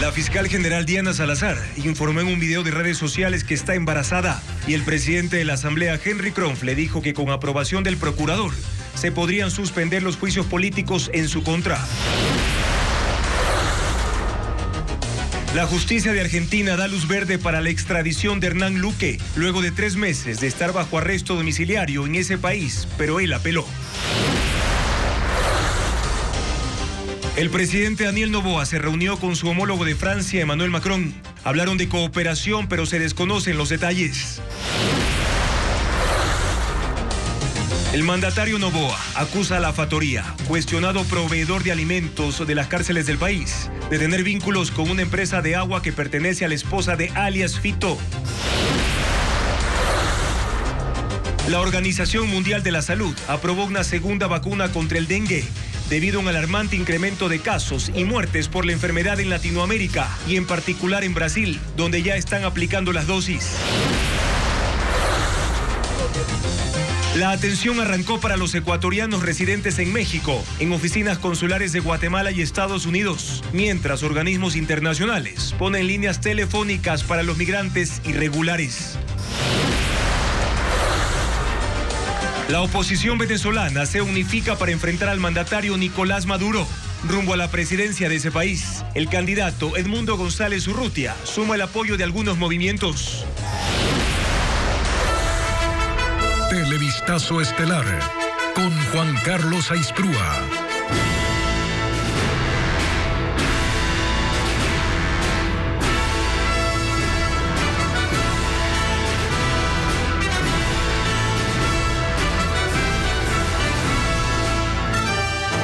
La fiscal general Diana Salazar informó en un video de redes sociales que está embarazada y el presidente de la Asamblea, Henry Kronfle, dijo que con aprobación del procurador se podrían suspender los juicios políticos en su contra. La justicia de Argentina da luz verde para la extradición de Hernán Luque, luego de 3 meses de estar bajo arresto domiciliario en ese país, pero él apeló. El presidente Daniel Noboa se reunió con su homólogo de Francia, Emmanuel Macron. Hablaron de cooperación, pero se desconocen los detalles. El mandatario Noboa acusa a la factoría, cuestionado proveedor de alimentos de las cárceles del país, de tener vínculos con una empresa de agua que pertenece a la esposa de alias Fito. La Organización Mundial de la Salud aprobó una segunda vacuna contra el dengue, debido a un alarmante incremento de casos y muertes por la enfermedad en Latinoamérica y en particular en Brasil, donde ya están aplicando las dosis. La atención arrancó para los ecuatorianos residentes en México, en oficinas consulares de Guatemala y Estados Unidos, mientras organismos internacionales ponen líneas telefónicas para los migrantes irregulares. La oposición venezolana se unifica para enfrentar al mandatario Nicolás Maduro rumbo a la presidencia de ese país. El candidato Edmundo González Urrutia suma el apoyo de algunos movimientos. Televistazo estelar con Juan Carlos Aisprúa.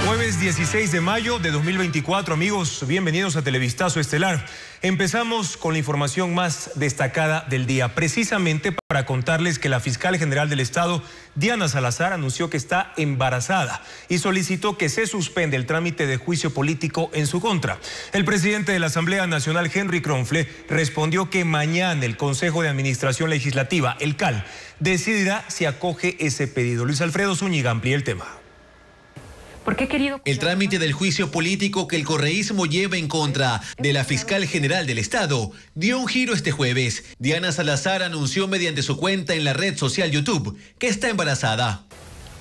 Jueves 16 de mayo de 2024, amigos, bienvenidos a Televistazo Estelar. Empezamos con la información más destacada del día, precisamente para contarles que la fiscal general del Estado, Diana Salazar, anunció que está embarazada y solicitó que se suspenda el trámite de juicio político en su contra. El presidente de la Asamblea Nacional, Henry Kronfle, respondió que mañana el Consejo de Administración Legislativa, el CAL, decidirá si acoge ese pedido. Luis Alfredo Zúñiga amplía el tema. El trámite del juicio político que el correísmo lleva en contra de la fiscal general del Estado dio un giro este jueves. Diana Salazar anunció mediante su cuenta en la red social YouTube que está embarazada.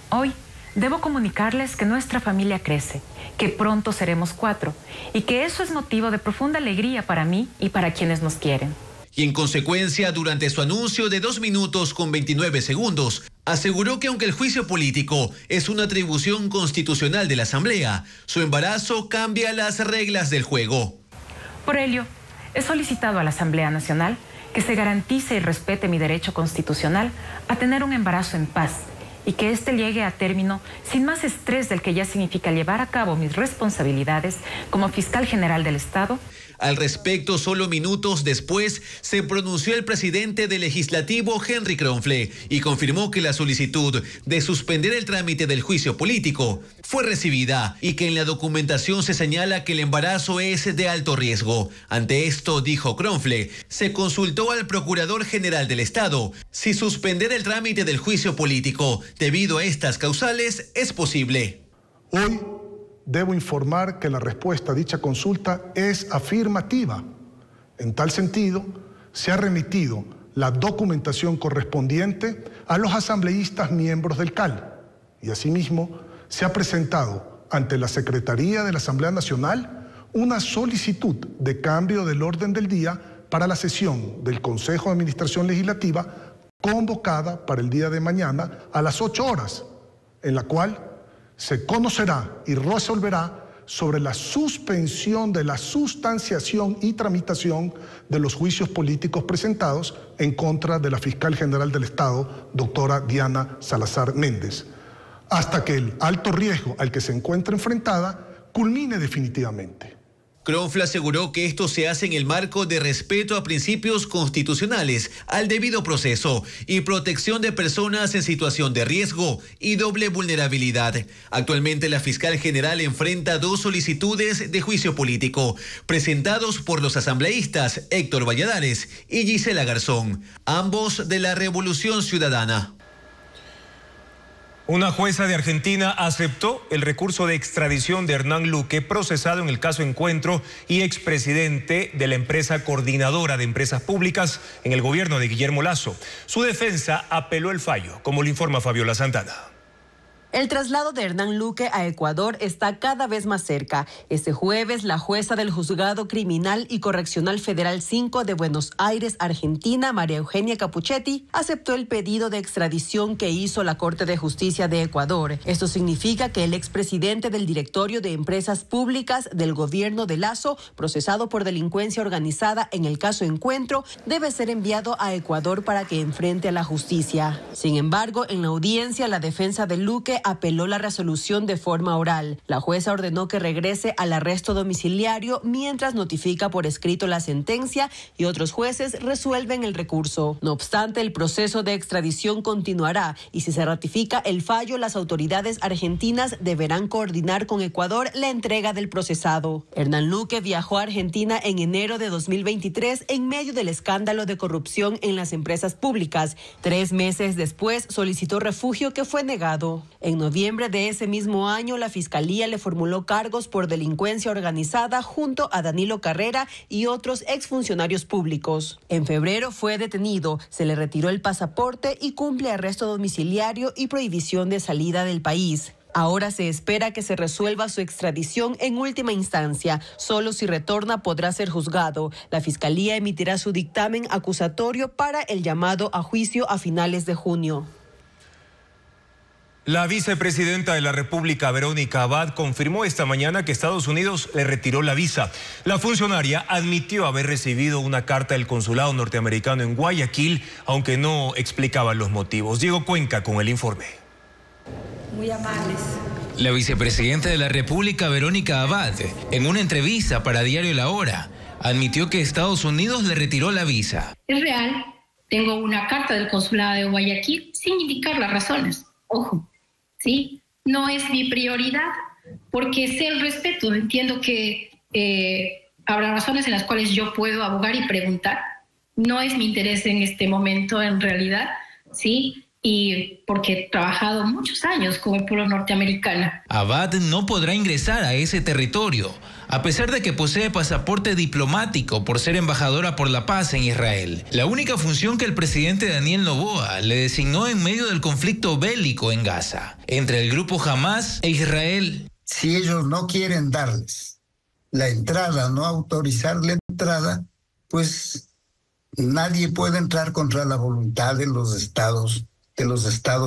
Hoy debo comunicarles que nuestra familia crece, que pronto seremos 4 y que eso es motivo de profunda alegría para mí y para quienes nos quieren. Y en consecuencia, durante su anuncio de 2 minutos con 29 segundos, aseguró que aunque el juicio político es una atribución constitucional de la Asamblea, su embarazo cambia las reglas del juego. Por ello, he solicitado a la Asamblea Nacional que se garantice y respete mi derecho constitucional a tener un embarazo en paz y que éste llegue a término sin más estrés del que ya significa llevar a cabo mis responsabilidades como fiscal general del Estado. Al respecto, solo minutos después, se pronunció el presidente del Legislativo, Henry Kronfle, y confirmó que la solicitud de suspender el trámite del juicio político fue recibida y que en la documentación se señala que el embarazo es de alto riesgo. Ante esto, dijo Kronfle, se consultó al Procurador General del Estado si suspender el trámite del juicio político debido a estas causales es posible. Hoy debo informar que la respuesta a dicha consulta es afirmativa. En tal sentido, se ha remitido la documentación correspondiente a los asambleístas miembros del CAL y asimismo se ha presentado ante la Secretaría de la Asamblea Nacional una solicitud de cambio del orden del día para la sesión del Consejo de Administración Legislativa convocada para el día de mañana a las 8 horas, en la cual se conocerá y resolverá sobre la suspensión de la sustanciación y tramitación de los juicios políticos presentados en contra de la fiscal general del Estado, doctora Diana Salazar Méndez, hasta que el alto riesgo al que se encuentra enfrentada culmine definitivamente. Kronfle aseguró que esto se hace en el marco de respeto a principios constitucionales, al debido proceso y protección de personas en situación de riesgo y doble vulnerabilidad. Actualmente la fiscal general enfrenta 2 solicitudes de juicio político, presentados por los asambleístas Héctor Valladares y Gisela Garzón, ambos de la Revolución Ciudadana. Una jueza de Argentina aceptó el recurso de extradición de Hernán Luque, procesado en el caso Encuentro y expresidente de la empresa coordinadora de empresas públicas en el gobierno de Guillermo Lasso. Su defensa apeló el fallo, como lo informa Fabiola Santana. El traslado de Hernán Luque a Ecuador está cada vez más cerca. Este jueves, la jueza del Juzgado Criminal y Correccional Federal 5 de Buenos Aires, Argentina, María Eugenia Capuchetti, aceptó el pedido de extradición que hizo la Corte de Justicia de Ecuador. Esto significa que el expresidente del Directorio de Empresas Públicas del gobierno de Lasso, procesado por delincuencia organizada en el caso Encuentro, debe ser enviado a Ecuador para que enfrente a la justicia. Sin embargo, en la audiencia, la defensa de Luque apeló la resolución de forma oral. La jueza ordenó que regrese al arresto domiciliario mientras notifica por escrito la sentencia y otros jueces resuelven el recurso. No obstante, el proceso de extradición continuará y si se ratifica el fallo, las autoridades argentinas deberán coordinar con Ecuador la entrega del procesado. Hernán Luque viajó a Argentina en enero de 2023 en medio del escándalo de corrupción en las empresas públicas. 3 meses después solicitó refugio que fue negado. En noviembre de ese mismo año, la Fiscalía le formuló cargos por delincuencia organizada junto a Danilo Carrera y otros exfuncionarios públicos. En febrero fue detenido, se le retiró el pasaporte y cumple arresto domiciliario y prohibición de salida del país. Ahora se espera que se resuelva su extradición en última instancia. Solo si retorna podrá ser juzgado. La Fiscalía emitirá su dictamen acusatorio para el llamado a juicio a finales de junio. La vicepresidenta de la República, Verónica Abad, confirmó esta mañana que Estados Unidos le retiró la visa. La funcionaria admitió haber recibido una carta del consulado norteamericano en Guayaquil, aunque no explicaba los motivos. Diego Cuenca con el informe. Muy amables. La vicepresidenta de la República, Verónica Abad, en una entrevista para Diario La Hora, admitió que Estados Unidos le retiró la visa. Es real, tengo una carta del consulado de Guayaquil sin indicar las razones. Ojo. ¿Sí? No es mi prioridad, porque sé el respeto. Entiendo que habrá razones en las cuales yo puedo abogar y preguntar. No es mi interés en este momento, en realidad, ¿sí? Y porque he trabajado muchos años con el pueblo norteamericano. Abad no podrá ingresar a ese territorio, a pesar de que posee pasaporte diplomático por ser embajadora por la paz en Israel. La única función que el presidente Daniel Noboa le designó en medio del conflicto bélico en Gaza, entre el grupo Hamas e Israel. Si ellos no quieren darles la entrada, no autorizar la entrada, pues nadie puede entrar contra la voluntad de los Estados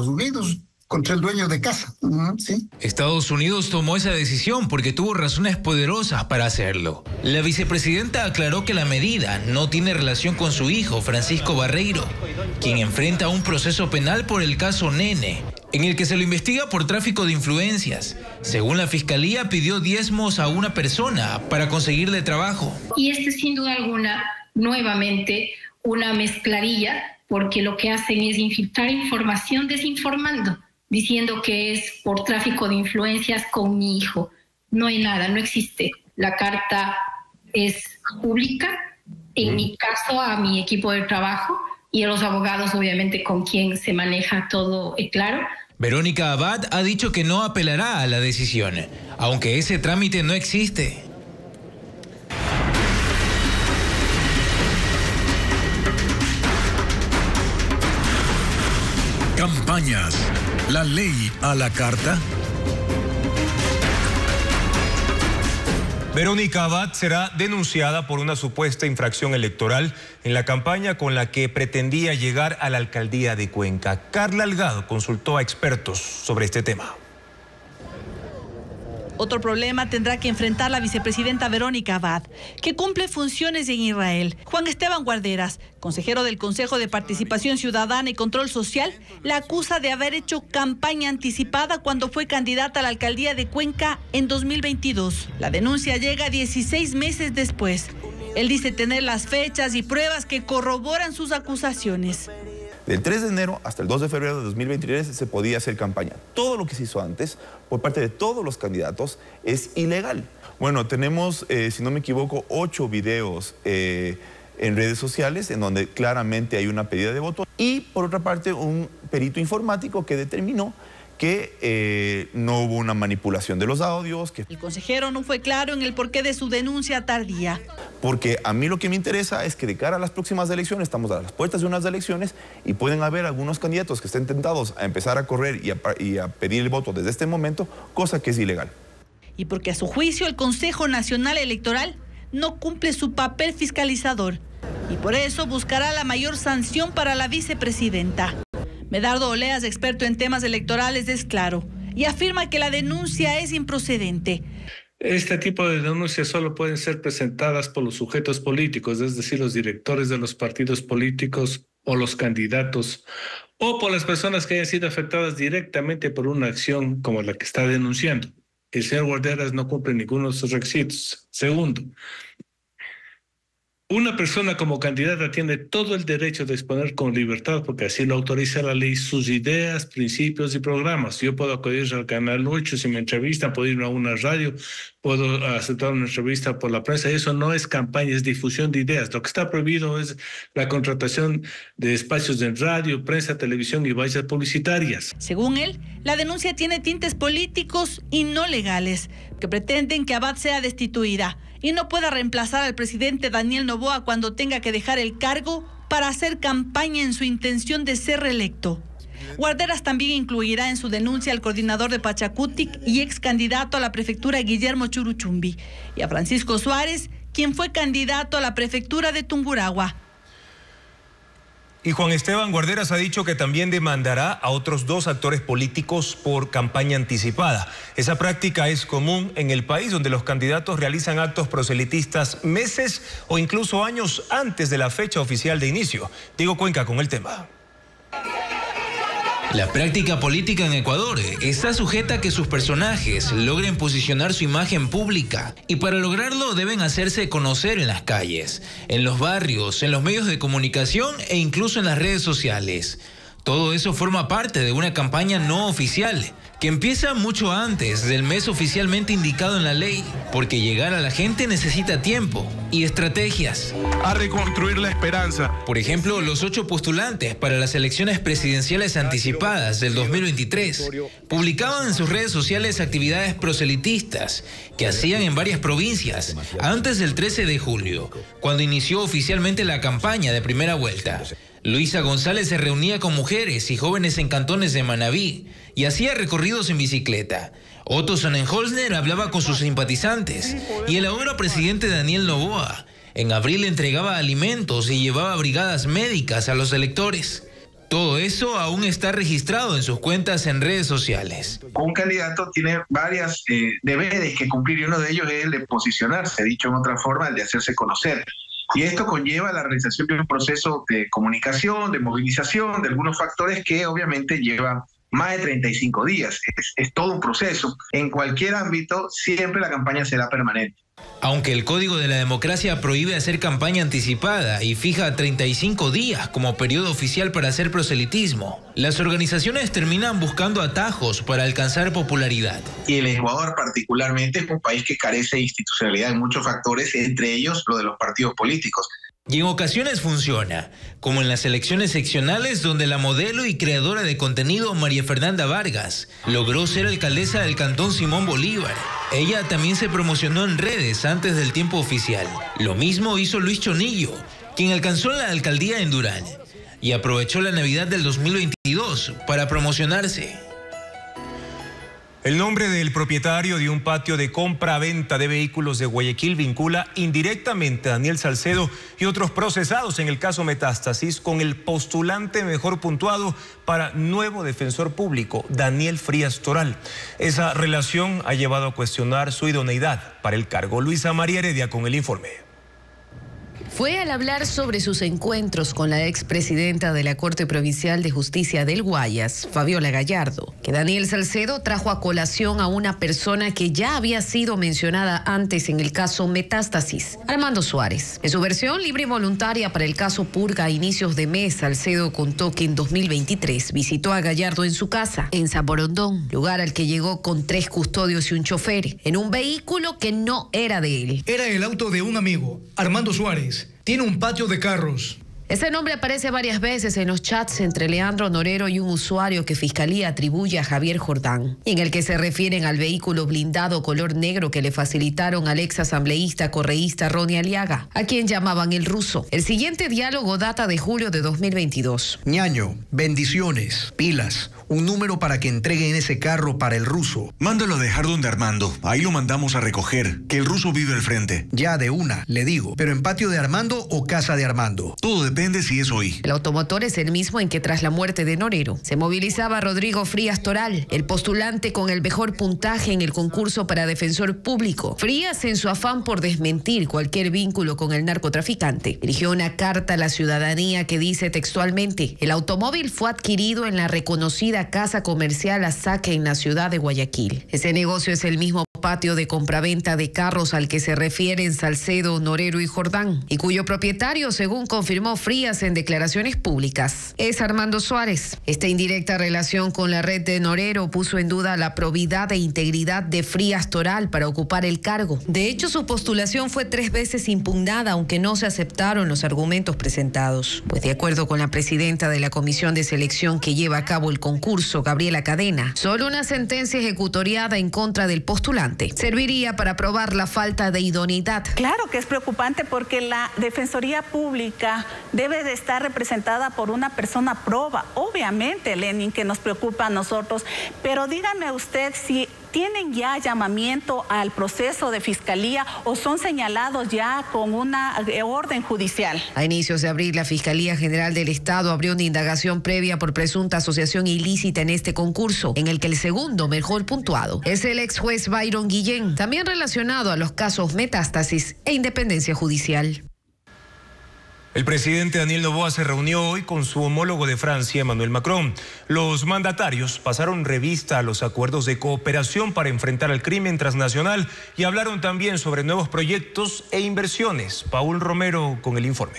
Unidos, contra el dueño de casa. ¿Sí? Estados Unidos tomó esa decisión porque tuvo razones poderosas para hacerlo. La vicepresidenta aclaró que la medida no tiene relación con su hijo, Francisco Barreiro, quien enfrenta un proceso penal por el caso Nene, en el que se lo investiga por tráfico de influencias. Según la Fiscalía, pidió diezmos a una persona para conseguirle trabajo. Y sin duda alguna, nuevamente, una mezcladilla, porque lo que hacen es infiltrar información desinformando, diciendo que es por tráfico de influencias con mi hijo. No hay nada, no existe. La carta es pública, en mi caso a mi equipo de trabajo y a los abogados, obviamente, con quien se maneja todo claro. Verónica Abad ha dicho que no apelará a la decisión, aunque ese trámite no existe. Campañas. La ley a la carta. Verónica Abad será denunciada por una supuesta infracción electoral en la campaña con la que pretendía llegar a la alcaldía de Cuenca. Carla Algado consultó a expertos sobre este tema. Otro problema tendrá que enfrentar la vicepresidenta Verónica Abad, que cumple funciones en Israel. Juan Esteban Guarderas, consejero del Consejo de Participación Ciudadana y Control Social, la acusa de haber hecho campaña anticipada cuando fue candidata a la alcaldía de Cuenca en 2022. La denuncia llega 16 meses después. Él dice tener las fechas y pruebas que corroboran sus acusaciones. Del 3 de enero hasta el 2 de febrero de 2023 se podía hacer campaña. Todo lo que se hizo antes, por parte de todos los candidatos, es ilegal. Bueno, tenemos, si no me equivoco, 8 videos en redes sociales en donde claramente hay una pedida de voto. Y, por otra parte, un perito informático que determinó que no hubo una manipulación de los audios. El consejero no fue claro en el porqué de su denuncia tardía. Porque a mí lo que me interesa es que de cara a las próximas elecciones, estamos a las puertas de unas elecciones y pueden haber algunos candidatos que estén tentados a empezar a correr y a pedir el voto desde este momento, cosa que es ilegal. Y porque a su juicio el Consejo Nacional Electoral no cumple su papel fiscalizador y por eso buscará la mayor sanción para la vicepresidenta. Medardo Oleas, experto en temas electorales, es claro y afirma que la denuncia es improcedente. Este tipo de denuncias solo pueden ser presentadas por los sujetos políticos, es decir, los directores de los partidos políticos o los candidatos, o por las personas que hayan sido afectadas directamente por una acción como la que está denunciando. El señor Guarderas no cumple ninguno de esos requisitos. Segundo, una persona como candidata tiene todo el derecho de exponer con libertad, porque así lo autoriza la ley, sus ideas, principios y programas. Yo puedo acudir al Canal 8 si me entrevistan, puedo ir a una radio, puedo aceptar una entrevista por la prensa. Eso no es campaña, es difusión de ideas. Lo que está prohibido es la contratación de espacios en radio, prensa, televisión y vallas publicitarias. Según él, la denuncia tiene tintes políticos y no legales, que pretenden que Abad sea destituida y no pueda reemplazar al presidente Daniel Noboa cuando tenga que dejar el cargo para hacer campaña en su intención de ser reelecto. Guarderas también incluirá en su denuncia al coordinador de Pachacutic y ex candidato a la prefectura Guillermo Churuchumbi y a Francisco Suárez, quien fue candidato a la prefectura de Tungurahua. Y Juan Esteban Guarderas ha dicho que también demandará a otros 2 actores políticos por campaña anticipada. Esa práctica es común en el país, donde los candidatos realizan actos proselitistas meses o incluso años antes de la fecha oficial de inicio. Diego Cuenca con el tema. La práctica política en Ecuador está sujeta a que sus personajes logren posicionar su imagen pública y para lograrlo deben hacerse conocer en las calles, en los barrios, en los medios de comunicación e incluso en las redes sociales. Todo eso forma parte de una campaña no oficial que empieza mucho antes del mes oficialmente indicado en la ley, porque llegar a la gente necesita tiempo y estrategias. A reconstruir la esperanza. Por ejemplo, los 8 postulantes para las elecciones presidenciales anticipadas del 2023 publicaban en sus redes sociales actividades proselitistas que hacían en varias provincias antes del 13 de julio, cuando inició oficialmente la campaña de primera vuelta. Luisa González se reunía con mujeres y jóvenes en cantones de Manabí y hacía recorridos en bicicleta. Otto Sonnenholzner hablaba con sus simpatizantes y el ahora presidente Daniel Noboa en abril entregaba alimentos y llevaba brigadas médicas a los electores. Todo eso aún está registrado en sus cuentas en redes sociales. Un candidato tiene varios deberes que cumplir y uno de ellos es el de posicionarse, dicho en otra forma, el de hacerse conocer. Y esto conlleva la realización de un proceso de comunicación, de movilización, de algunos factores que obviamente llevan más de 35 días. Es todo un proceso. En cualquier ámbito, siempre la campaña será permanente. Aunque el Código de la Democracia prohíbe hacer campaña anticipada y fija 35 días como periodo oficial para hacer proselitismo, las organizaciones terminan buscando atajos para alcanzar popularidad. Y el Ecuador particularmente es un país que carece de institucionalidad en muchos factores, entre ellos lo de los partidos políticos. Y en ocasiones funciona, como en las elecciones seccionales donde la modelo y creadora de contenido María Fernanda Vargas logró ser alcaldesa del cantón Simón Bolívar. Ella también se promocionó en redes antes del tiempo oficial. Lo mismo hizo Luis Chonillo, quien alcanzó la alcaldía en Durán y aprovechó la Navidad del 2022 para promocionarse. El nombre del propietario de un patio de compra-venta de vehículos de Guayaquil vincula indirectamente a Daniel Salcedo y otros procesados en el caso Metástasis con el postulante mejor puntuado para nuevo defensor público, Daniel Frías Toral. Esa relación ha llevado a cuestionar su idoneidad para el cargo. Luisa María Heredia con el informe. Fue al hablar sobre sus encuentros con la expresidenta de la Corte Provincial de Justicia del Guayas, Fabiola Gallardo, que Daniel Salcedo trajo a colación a una persona que ya había sido mencionada antes en el caso Metástasis, Armando Suárez. En su versión libre y voluntaria para el caso Purga a inicios de mes, Salcedo contó que en 2023 visitó a Gallardo en su casa, en Zaporondón, lugar al que llegó con 3 custodios y un chofer, en un vehículo que no era de él. Era el auto de un amigo, Armando Suárez. Tiene un patio de carros. Ese nombre aparece varias veces en los chats entre Leandro Norero y un usuario que Fiscalía atribuye a Javier Jordán, en el que se refieren al vehículo blindado color negro que le facilitaron al ex asambleísta correísta Ronnie Aliaga, a quien llamaban el ruso. El siguiente diálogo data de julio de 2022. Ñaño, bendiciones, pilas. Un número para que entreguen ese carro para el ruso. Mándalo a dejar donde Armando. Ahí lo mandamos a recoger, que el ruso vive al frente. Ya de una, le digo. ¿Pero en patio de Armando o casa de Armando? Todo depende si es hoy. El automotor es el mismo en que tras la muerte de Norero se movilizaba Rodrigo Frías Toral, el postulante con el mejor puntaje en el concurso para defensor público. Frías, en su afán por desmentir cualquier vínculo con el narcotraficante, dirigió una carta a la ciudadanía que dice textualmente: el automóvil fue adquirido en la reconocida casa comercial Azaque en la ciudad de Guayaquil. Ese negocio es el mismo patio de compraventa de carros al que se refieren Salcedo, Norero y Jordán, y cuyo propietario, según confirmó Frías en declaraciones públicas, es Armando Suárez. Esta indirecta relación con la red de Norero puso en duda la probidad e integridad de Frías Toral para ocupar el cargo. De hecho, su postulación fue 3 veces impugnada, aunque no se aceptaron los argumentos presentados. Pues de acuerdo con la presidenta de la comisión de selección que lleva a cabo el concurso, Gabriela Cadena, solo una sentencia ejecutoriada en contra del postulante serviría para probar la falta de idoneidad. Claro que es preocupante porque la Defensoría Pública debe de estar representada por una persona proba. Obviamente, Lenin, que nos preocupa a nosotros, pero dígame usted si tienen ya llamamiento al proceso de fiscalía o son señalados ya con una orden judicial. A inicios de abril, la Fiscalía General del Estado abrió una indagación previa por presunta asociación ilícita en este concurso, en el que el segundo mejor puntuado es el ex juez Byron Guillén, también relacionado a los casos Metástasis e Independencia Judicial. El presidente Daniel Noboa se reunió hoy con su homólogo de Francia, Emmanuel Macron. Los mandatarios pasaron revista a los acuerdos de cooperación para enfrentar el crimen transnacional y hablaron también sobre nuevos proyectos e inversiones. Paul Romero con el informe.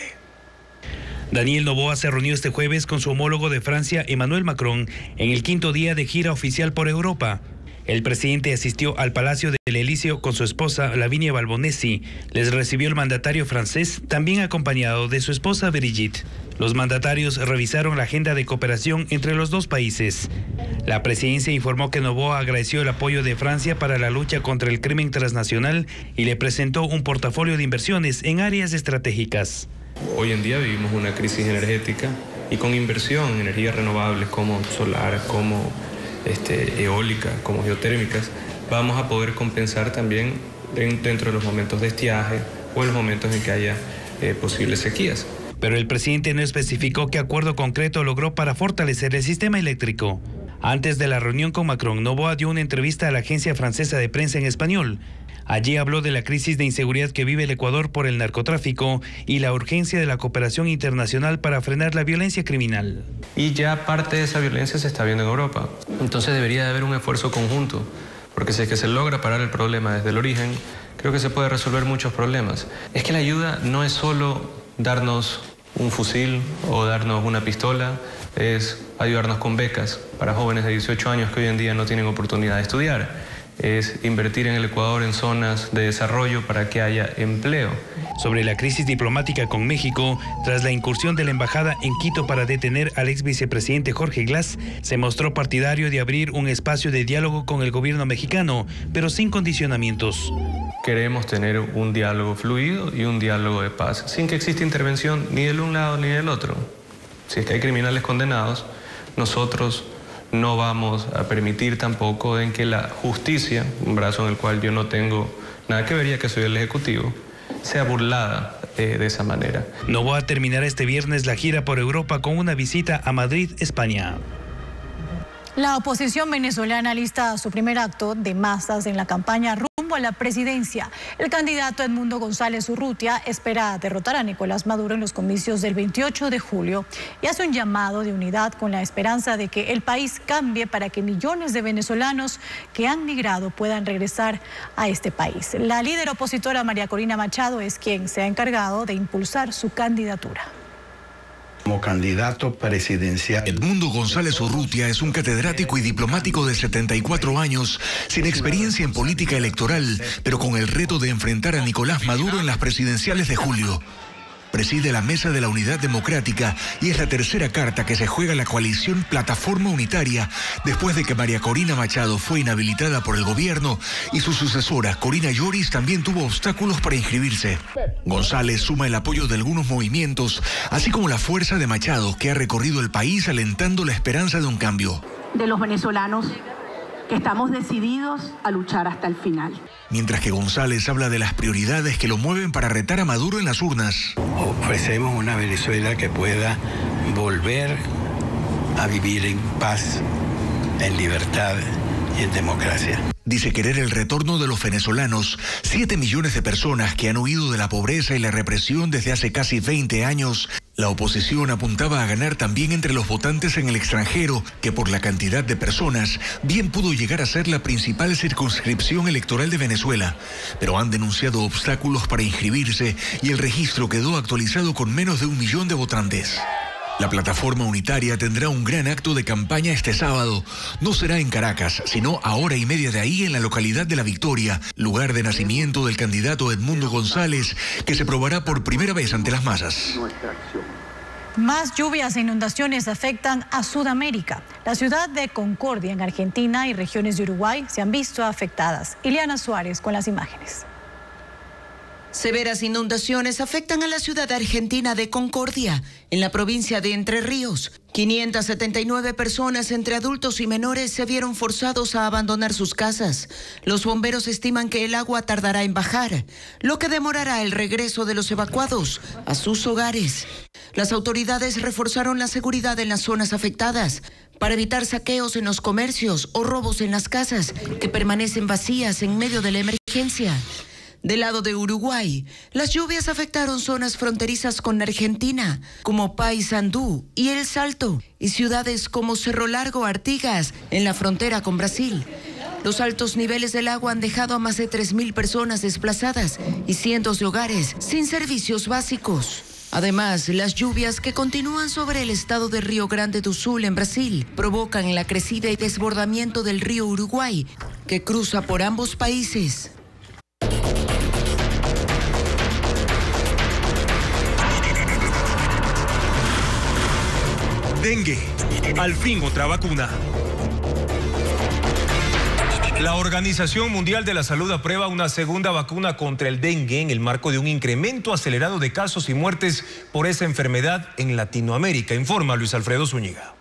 Daniel Noboa se reunió este jueves con su homólogo de Francia, Emmanuel Macron, en el 5º día de gira oficial por Europa. El presidente asistió al Palacio del Elíseo con su esposa Lavinia Balbonesi. Les recibió el mandatario francés, también acompañado de su esposa Brigitte. Los mandatarios revisaron la agenda de cooperación entre los dos países. La presidencia informó que Noboa agradeció el apoyo de Francia para la lucha contra el crimen transnacional y le presentó un portafolio de inversiones en áreas estratégicas. Hoy en día vivimos una crisis energética y con inversión en energías renovables como solar, como eólica, como geotérmicas, vamos a poder compensar también dentro de los momentos de estiaje o en los momentos en que haya posibles sequías. Pero el presidente no especificó qué acuerdo concreto logró para fortalecer el sistema eléctrico. Antes de la reunión con Macron, Noboa dio una entrevista a la agencia francesa de prensa en español. Allí habló de la crisis de inseguridad que vive el Ecuador por el narcotráfico y la urgencia de la cooperación internacional para frenar la violencia criminal. Y ya parte de esa violencia se está viendo en Europa. Entonces debería de haber un esfuerzo conjunto, porque si es que se logra parar el problema desde el origen, creo que se puede resolver muchos problemas. Es que la ayuda no es solo darnos un fusil o darnos una pistola, es ayudarnos con becas para jóvenes de 18 años que hoy en día no tienen oportunidad de estudiar. Es invertir en el Ecuador en zonas de desarrollo para que haya empleo. Sobre la crisis diplomática con México, tras la incursión de la embajada en Quito para detener al ex vicepresidente Jorge Glass, se mostró partidario de abrir un espacio de diálogo con el gobierno mexicano, pero sin condicionamientos. Queremos tener un diálogo fluido y un diálogo de paz, sin que exista intervención ni del un lado ni del otro. Si es que hay criminales condenados, nosotros no vamos a permitir tampoco en que la justicia, un brazo en el cual yo no tengo nada que ver ya que soy el Ejecutivo, sea burlada de esa manera. Noboa terminará este viernes la gira por Europa con una visita a Madrid, España. La oposición venezolana lista su primer acto de masas en la campaña rumbo a la presidencia. El candidato Edmundo González Urrutia espera derrotar a Nicolás Maduro en los comicios del 28 de julio y hace un llamado de unidad con la esperanza de que el país cambie para que millones de venezolanos que han migrado puedan regresar a este país. La líder opositora María Corina Machado es quien se ha encargado de impulsar su candidatura. Como candidato presidencial. Edmundo González Urrutia es un catedrático y diplomático de 74 años, sin experiencia en política electoral, pero con el reto de enfrentar a Nicolás Maduro en las presidenciales de julio. preside la Mesa de la Unidad Democrática y es la tercera carta que se juega la coalición Plataforma Unitaria después de que María Corina Machado fue inhabilitada por el gobierno y su sucesora, Corina Lloris, también tuvo obstáculos para inscribirse. González suma el apoyo de algunos movimientos, así como la fuerza de Machado, que ha recorrido el país alentando la esperanza de un cambio. De los venezolanos que estamos decididos a luchar hasta el final. Mientras que González habla de las prioridades que lo mueven para retar a Maduro en las urnas. Ofrecemos una Venezuela que pueda volver a vivir en paz, en libertad y en democracia. Dice querer el retorno de los venezolanos, 7 millones de personas que han huido de la pobreza y la represión desde hace casi 20 años. La oposición apuntaba a ganar también entre los votantes en el extranjero, que por la cantidad de personas bien pudo llegar a ser la principal circunscripción electoral de Venezuela. Pero han denunciado obstáculos para inscribirse y el registro quedó actualizado con menos de 1 millón de votantes. La Plataforma Unitaria tendrá un gran acto de campaña este sábado. No será en Caracas, sino a hora y media de ahí en la localidad de La Victoria, lugar de nacimiento del candidato Edmundo González, que se probará por primera vez ante las masas. Más lluvias e inundaciones afectan a Sudamérica. La ciudad de Concordia en Argentina y regiones de Uruguay se han visto afectadas. Ileana Suárez con las imágenes. Severas inundaciones afectan a la ciudad argentina de Concordia, en la provincia de Entre Ríos. 579 personas entre adultos y menores se vieron forzados a abandonar sus casas. Los bomberos estiman que el agua tardará en bajar, lo que demorará el regreso de los evacuados a sus hogares. Las autoridades reforzaron la seguridad en las zonas afectadas para evitar saqueos en los comercios o robos en las casas que permanecen vacías en medio de la emergencia. Del lado de Uruguay, las lluvias afectaron zonas fronterizas con Argentina, como Paysandú y El Salto, y ciudades como Cerro Largo, Artigas, en la frontera con Brasil. Los altos niveles del agua han dejado a más de 3.000 personas desplazadas y cientos de hogares sin servicios básicos. Además, las lluvias que continúan sobre el estado de Río Grande do Sul, en Brasil, provocan la crecida y desbordamiento del río Uruguay, que cruza por ambos países. Dengue. Al fin otra vacuna. La Organización Mundial de la Salud aprueba una segunda vacuna contra el dengue en el marco de un incremento acelerado de casos y muertes por esa enfermedad en Latinoamérica, informa Luis Alfredo Zúñiga.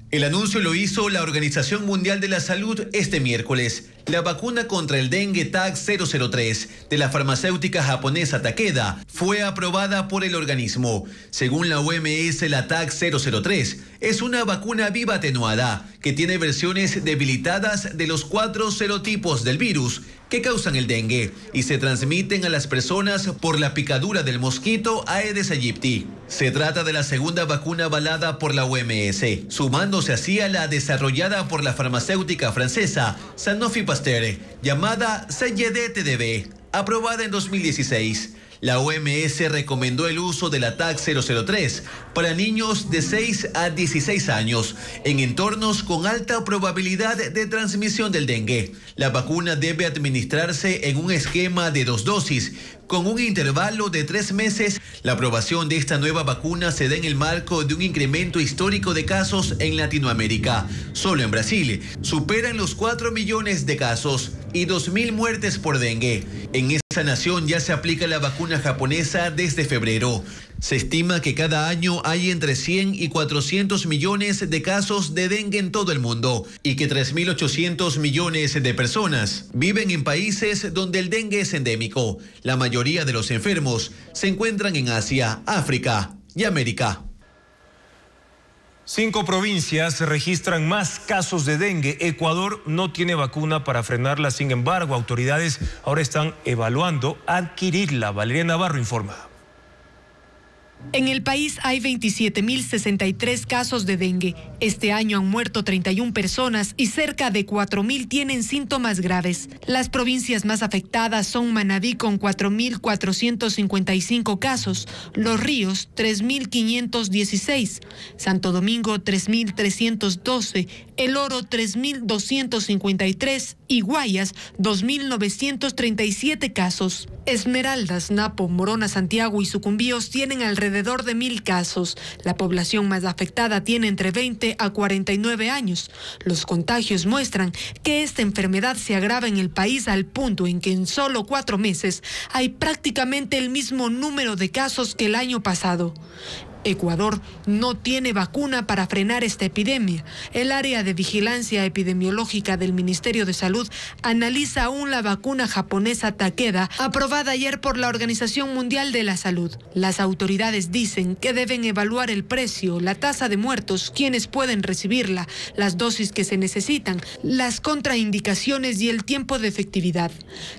El anuncio lo hizo la Organización Mundial de la Salud este miércoles. La vacuna contra el dengue TAC-003 de la farmacéutica japonesa Takeda fue aprobada por el organismo. Según la OMS, la TAC-003 es una vacuna viva atenuada que tiene versiones debilitadas de los 4 serotipos del virus que causan el dengue y se transmiten a las personas por la picadura del mosquito Aedes aegypti. Se trata de la segunda vacuna avalada por la OMS, sumándose así a la desarrollada por la farmacéutica francesa Sanofi Pasteur, llamada CYD-TDV, aprobada en 2016. La OMS recomendó el uso de la TAC-003 para niños de 6 a 16 años en entornos con alta probabilidad de transmisión del dengue. La vacuna debe administrarse en un esquema de 2 dosis, con un intervalo de 3 meses. La aprobación de esta nueva vacuna se da en el marco de un incremento histórico de casos en Latinoamérica. Solo en Brasil superan los 4 millones de casos y 2.000 muertes por dengue. En esa nación ya se aplica la vacuna japonesa desde febrero. Se estima que cada año hay entre 100 y 400 millones de casos de dengue en todo el mundo y que 3.800 millones de personas viven en países donde el dengue es endémico. La mayoría de los enfermos se encuentran en Asia, África y América. 5 provincias registran más casos de dengue. Ecuador no tiene vacuna para frenarla. Sin embargo, autoridades ahora están evaluando adquirirla. Valeria Navarro informa. En el país hay 27.063 casos de dengue. Este año han muerto 31 personas y cerca de 4.000 tienen síntomas graves. Las provincias más afectadas son Manabí con 4.455 casos, Los Ríos 3.516, Santo Domingo 3.312, El Oro 3.253 y y Guayas 2.937 casos. Esmeraldas, Napo, Morona, Santiago y Sucumbíos tienen alrededor de 1.000 casos. La población más afectada tiene entre 20 a 49 años. Los contagios muestran que esta enfermedad se agrava en el país al punto en que en solo 4 meses hay prácticamente el mismo número de casos que el año pasado. Ecuador no tiene vacuna para frenar esta epidemia. El área de vigilancia epidemiológica del Ministerio de Salud analiza aún la vacuna japonesa Takeda, aprobada ayer por la Organización Mundial de la Salud. Las autoridades dicen que deben evaluar el precio, la tasa de muertos, quienes pueden recibirla, las dosis que se necesitan, las contraindicaciones y el tiempo de efectividad.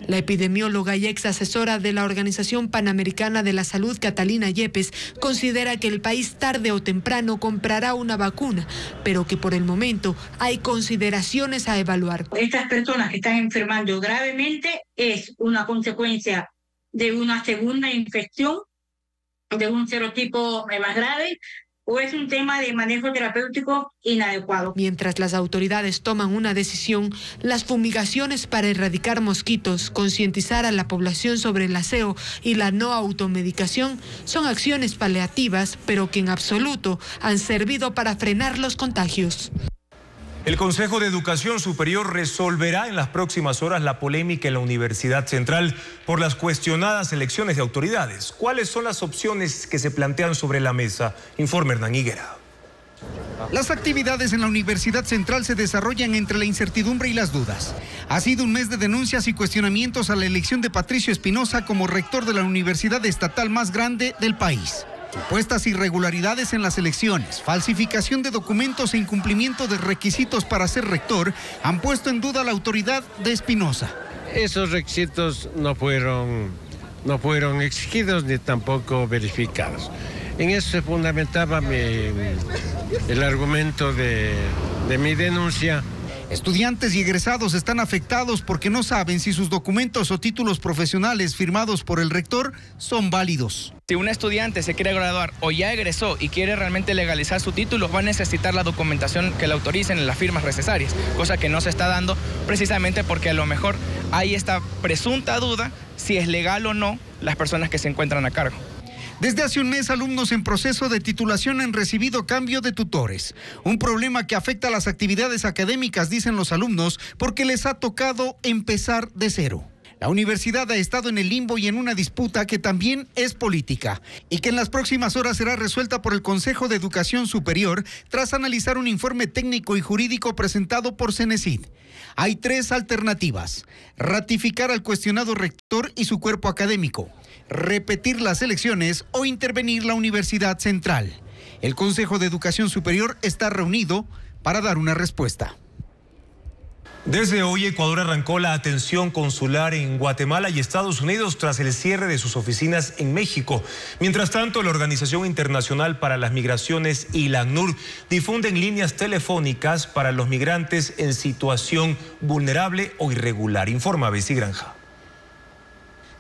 La epidemióloga y ex asesora de la Organización Panamericana de la Salud, Catalina Yepes, considera que el país tarde o temprano comprará una vacuna, pero que por el momento hay consideraciones a evaluar. Estas personas que están enfermando gravemente es una consecuencia de una segunda infección, de un serotipo más grave, o es un tema de manejo terapéutico inadecuado. Mientras las autoridades toman una decisión, las fumigaciones para erradicar mosquitos, concientizar a la población sobre el aseo y la no automedicación son acciones paliativas, pero que en absoluto han servido para frenar los contagios. El Consejo de Educación Superior resolverá en las próximas horas la polémica en la Universidad Central por las cuestionadas elecciones de autoridades. ¿Cuáles son las opciones que se plantean sobre la mesa? Informe Hernán Higuera. Las actividades en la Universidad Central se desarrollan entre la incertidumbre y las dudas. Ha sido un mes de denuncias y cuestionamientos a la elección de Patricio Espinosa como rector de la universidad estatal más grande del país. Supuestas irregularidades en las elecciones, falsificación de documentos e incumplimiento de requisitos para ser rector han puesto en duda la autoridad de Espinosa. Esos requisitos no fueron exigidos ni tampoco verificados. En eso se fundamentaba el argumento de mi denuncia. Estudiantes y egresados están afectados porque no saben si sus documentos o títulos profesionales firmados por el rector son válidos. Si un estudiante se quiere graduar o ya egresó y quiere realmente legalizar su título, va a necesitar la documentación que le autoricen en las firmas necesarias, cosa que no se está dando precisamente porque a lo mejor hay esta presunta duda si es legal o no las personas que se encuentran a cargo. Desde hace un mes, alumnos en proceso de titulación han recibido cambio de tutores. Un problema que afecta a las actividades académicas, dicen los alumnos, porque les ha tocado empezar de cero. La universidad ha estado en el limbo y en una disputa que también es política y que en las próximas horas será resuelta por el Consejo de Educación Superior tras analizar un informe técnico y jurídico presentado por Cenecid. Hay 3 alternativas: ratificar al cuestionado rector y su cuerpo académico, repetir las elecciones o intervenir la Universidad Central. El Consejo de Educación Superior está reunido para dar una respuesta. Desde hoy, Ecuador arrancó la atención consular en Guatemala y Estados Unidos tras el cierre de sus oficinas en México. Mientras tanto, la Organización Internacional para las Migraciones y la ACNUR difunden líneas telefónicas para los migrantes en situación vulnerable o irregular. Informa Bessie Granja.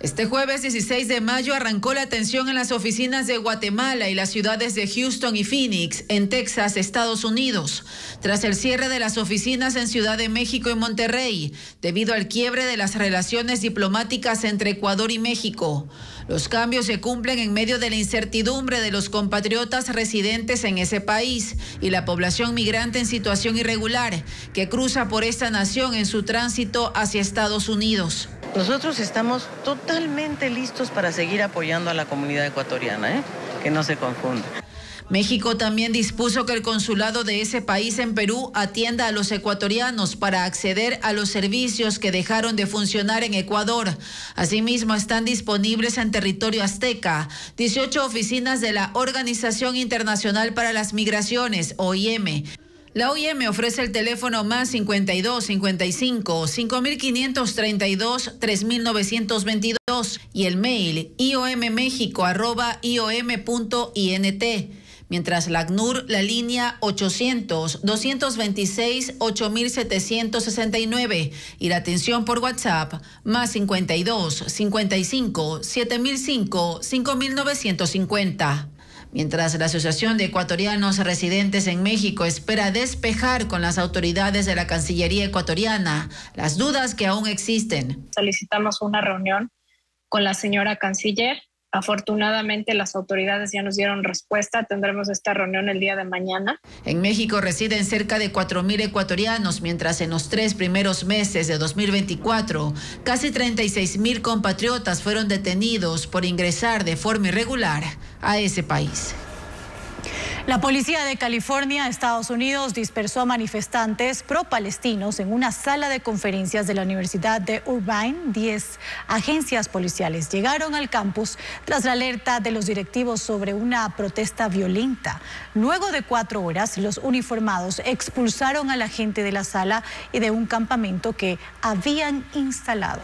Este jueves 16 de mayo arrancó la atención en las oficinas de Guatemala y las ciudades de Houston y Phoenix, en Texas, Estados Unidos, tras el cierre de las oficinas en Ciudad de México y Monterrey, debido al quiebre de las relaciones diplomáticas entre Ecuador y México. Los cambios se cumplen en medio de la incertidumbre de los compatriotas residentes en ese país y la población migrante en situación irregular que cruza por esta nación en su tránsito hacia Estados Unidos. Nosotros estamos totalmente listos para seguir apoyando a la comunidad ecuatoriana, que no se confunda. México también dispuso que el consulado de ese país en Perú atienda a los ecuatorianos para acceder a los servicios que dejaron de funcionar en Ecuador. Asimismo, están disponibles en territorio azteca 18 oficinas de la Organización Internacional para las Migraciones, OIM. La OIM ofrece el teléfono más 52 55 5532 3922 y el mail iommexico@iom.int. Mientras la ACNUR, la línea 800-226-8769 y la atención por WhatsApp más 52 55 7005 5950. Mientras la Asociación de Ecuatorianos Residentes en México espera despejar con las autoridades de la Cancillería ecuatoriana las dudas que aún existen. Solicitamos una reunión con la señora canciller. Afortunadamente las autoridades ya nos dieron respuesta. Tendremos esta reunión el día de mañana. En México residen cerca de 4.000 ecuatorianos, mientras en los 3 primeros meses de 2024, casi 36.000 compatriotas fueron detenidos por ingresar de forma irregular a ese país. La policía de California, Estados Unidos, dispersó a manifestantes pro-palestinos en una sala de conferencias de la Universidad de Irvine. 10 agencias policiales llegaron al campus tras la alerta de los directivos sobre una protesta violenta. Luego de 4 horas, los uniformados expulsaron a la gente de la sala y de un campamento que habían instalado.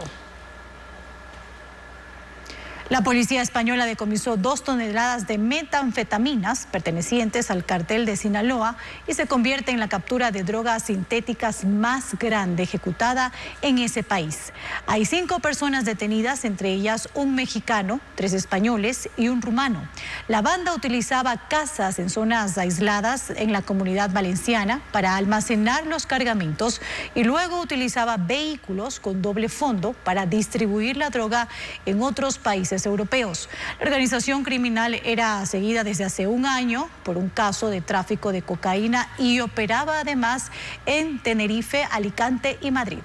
La policía española decomisó 2 toneladas de metanfetaminas pertenecientes al cartel de Sinaloa y se convierte en la captura de drogas sintéticas más grande ejecutada en ese país. Hay 5 personas detenidas, entre ellas un mexicano, 3 españoles y un rumano. La banda utilizaba casas en zonas aisladas en la Comunidad Valenciana para almacenar los cargamentos y luego utilizaba vehículos con doble fondo para distribuir la droga en otros países europeos. La organización criminal era seguida desde hace un año por un caso de tráfico de cocaína y operaba además en Tenerife, Alicante y Madrid.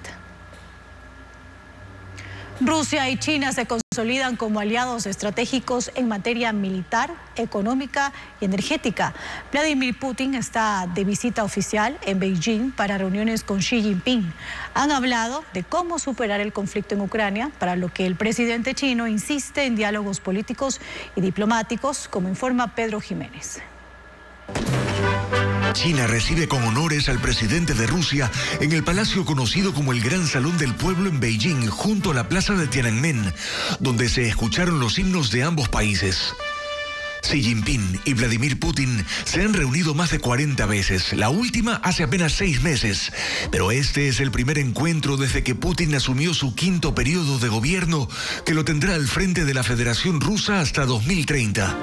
Rusia y China se consolidan como aliados estratégicos en materia militar, económica y energética. Vladimir Putin está de visita oficial en Beijing para reuniones con Xi Jinping. Han hablado de cómo superar el conflicto en Ucrania, para lo que el presidente chino insiste en diálogos políticos y diplomáticos, como informa Pedro Jiménez. China recibe con honores al presidente de Rusia en el palacio conocido como el Gran Salón del Pueblo en Beijing, junto a la plaza de Tiananmen, donde se escucharon los himnos de ambos países. Xi Jinping y Vladimir Putin se han reunido más de 40 veces, la última hace apenas 6 meses, pero este es el primer encuentro desde que Putin asumió su 5º periodo de gobierno, que lo tendrá al frente de la Federación Rusa hasta 2030.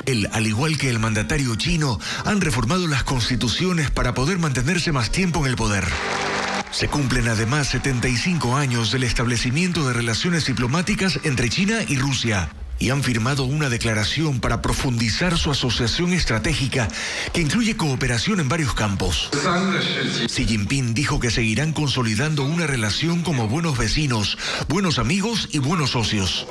Él, al igual que el mandatario chino, han reformado las constituciones para poder mantenerse más tiempo en el poder. Se cumplen además 75 años del establecimiento de relaciones diplomáticas entre China y Rusia, y han firmado una declaración para profundizar su asociación estratégica que incluye cooperación en varios campos. Xi Jinping dijo que seguirán consolidando una relación como buenos vecinos, buenos amigos y buenos socios.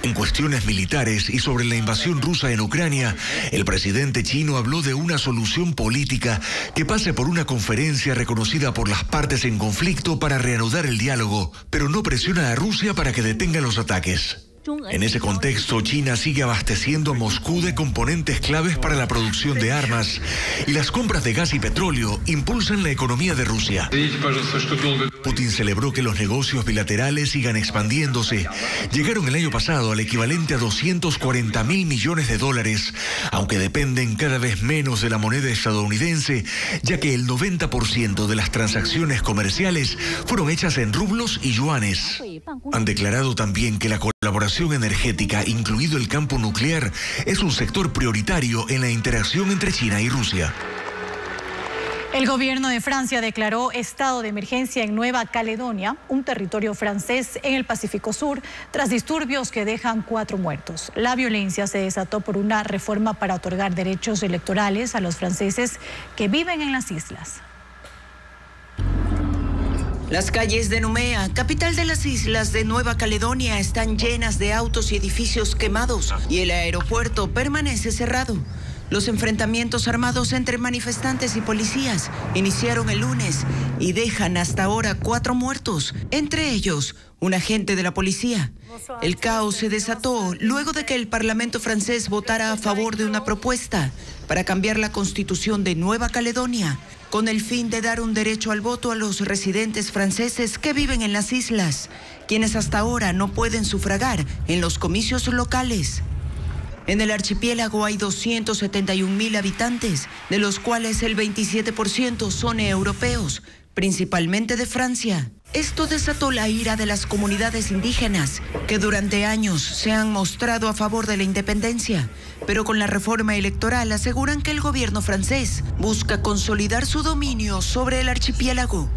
En cuestiones militares y sobre la invasión rusa en Ucrania, el presidente chino habló de una solución política que pase por una conferencia reconocida por las partes en conflicto para reanudar el diálogo, pero no presiona a Rusia para que detenga los ataques. En ese contexto, China sigue abasteciendo a Moscú de componentes claves para la producción de armas, y las compras de gas y petróleo impulsan la economía de Rusia. Putin celebró que los negocios bilaterales sigan expandiéndose. Llegaron el año pasado al equivalente a 240.000 millones de dólares, aunque dependen cada vez menos de la moneda estadounidense, ya que el 90% de las transacciones comerciales fueron hechas en rublos y yuanes. Han declarado también que la colaboración energética, incluido el campo nuclear, es un sector prioritario en la interacción entre China y Rusia. El gobierno de Francia declaró estado de emergencia en Nueva Caledonia, un territorio francés en el Pacífico Sur, tras disturbios que dejan 4 muertos. La violencia se desató por una reforma para otorgar derechos electorales a los franceses que viven en las islas. Las calles de Nouméa, capital de las islas de Nueva Caledonia, están llenas de autos y edificios quemados y el aeropuerto permanece cerrado. Los enfrentamientos armados entre manifestantes y policías iniciaron el lunes y dejan hasta ahora 4 muertos, entre ellos un agente de la policía. El caos se desató luego de que el Parlamento francés votara a favor de una propuesta para cambiar la Constitución de Nueva Caledonia, con el fin de dar un derecho al voto a los residentes franceses que viven en las islas, quienes hasta ahora no pueden sufragar en los comicios locales. En el archipiélago hay 271.000 habitantes, de los cuales el 27% son europeos, principalmente de Francia. Esto desató la ira de las comunidades indígenas, que durante años se han mostrado a favor de la independencia, pero con la reforma electoral aseguran que el gobierno francés busca consolidar su dominio sobre el archipiélago.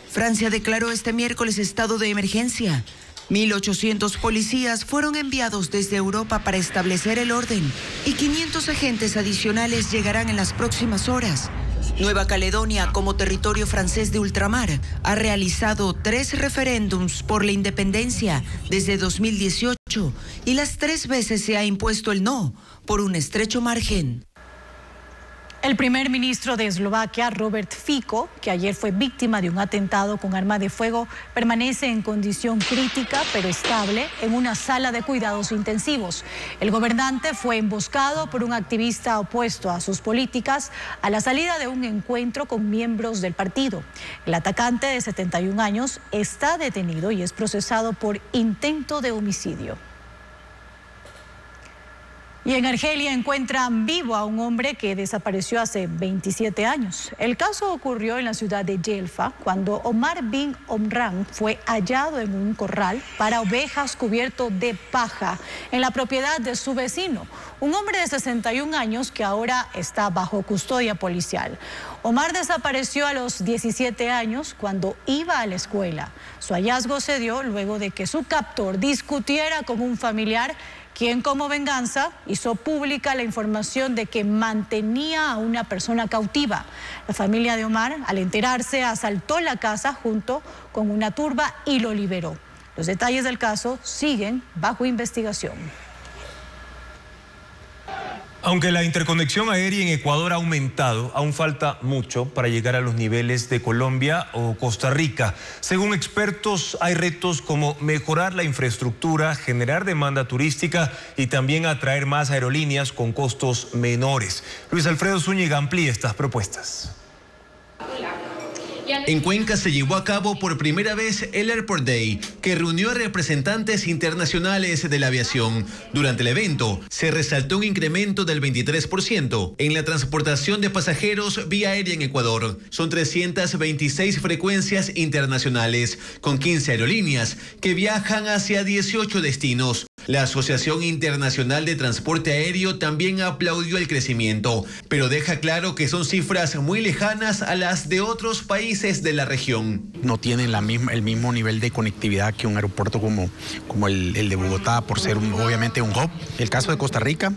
Francia declaró este miércoles estado de emergencia. 1.800 policías fueron enviados desde Europa para establecer el orden y 500 agentes adicionales llegarán en las próximas horas. Nueva Caledonia, como territorio francés de ultramar, ha realizado 3 referéndums por la independencia desde 2018 y las 3 veces se ha impuesto el no por un estrecho margen. El primer ministro de Eslovaquia, Robert Fico, que ayer fue víctima de un atentado con arma de fuego, permanece en condición crítica pero estable en una sala de cuidados intensivos. El gobernante fue emboscado por un activista opuesto a sus políticas a la salida de un encuentro con miembros del partido. El atacante de 71 años está detenido y es procesado por intento de homicidio. Y en Argelia encuentran vivo a un hombre que desapareció hace 27 años. El caso ocurrió en la ciudad de Yelfa, cuando Omar bin Omran fue hallado en un corral para ovejas cubierto de paja en la propiedad de su vecino, un hombre de 61 años que ahora está bajo custodia policial. Omar desapareció a los 17 años cuando iba a la escuela. Su hallazgo se dio luego de que su captor discutiera con un familiar, quien como venganza hizo pública la información de que mantenía a una persona cautiva. La familia de Omar, al enterarse, asaltó la casa junto con una turba y lo liberó. Los detalles del caso siguen bajo investigación. Aunque la interconexión aérea en Ecuador ha aumentado, aún falta mucho para llegar a los niveles de Colombia o Costa Rica. Según expertos, hay retos como mejorar la infraestructura, generar demanda turística y también atraer más aerolíneas con costos menores. Luis Alfredo Zúñiga amplía estas propuestas. En Cuenca se llevó a cabo por primera vez el Airport Day, que reunió a representantes internacionales de la aviación. Durante el evento, se resaltó un incremento del 23% en la transportación de pasajeros vía aérea en Ecuador. Son 326 frecuencias internacionales, con 15 aerolíneas que viajan hacia 18 destinos. La Asociación Internacional de Transporte Aéreo también aplaudió el crecimiento, pero deja claro que son cifras muy lejanas a las de otros países de la región. No tienen el mismo nivel de conectividad que un aeropuerto como el de Bogotá, por ser obviamente un hub. El caso de Costa Rica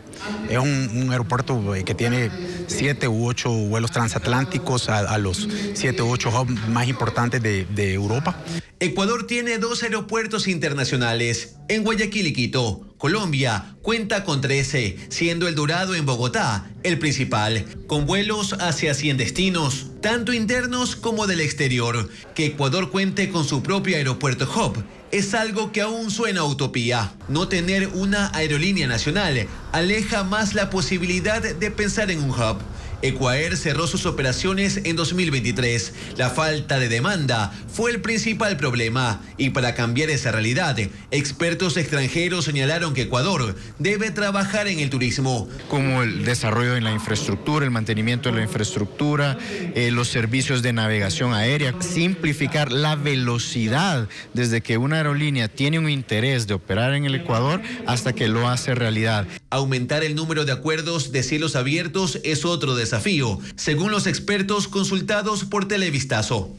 es un aeropuerto que tiene 7 u 8 vuelos transatlánticos a los 7 u 8 hubs más importantes de Europa. Ecuador tiene 2 aeropuertos internacionales, en Guayaquil y Quito. Colombia cuenta con 13, siendo El Dorado en Bogotá el principal, con vuelos hacia 100 destinos, tanto internos como del exterior. Que Ecuador cuente con su propio aeropuerto hub es algo que aún suena a utopía. No tener una aerolínea nacional aleja más la posibilidad de pensar en un hub. Ecuair cerró sus operaciones en 2023. La falta de demanda fue el principal problema y para cambiar esa realidad, expertos extranjeros señalaron que Ecuador debe trabajar en el turismo. Como el desarrollo en la infraestructura, el mantenimiento de la infraestructura, los servicios de navegación aérea, simplificar la velocidad desde que una aerolínea tiene un interés de operar en el Ecuador hasta que lo hace realidad. Aumentar el número de acuerdos de cielos abiertos es otro desafío, según los expertos consultados por Televistazo.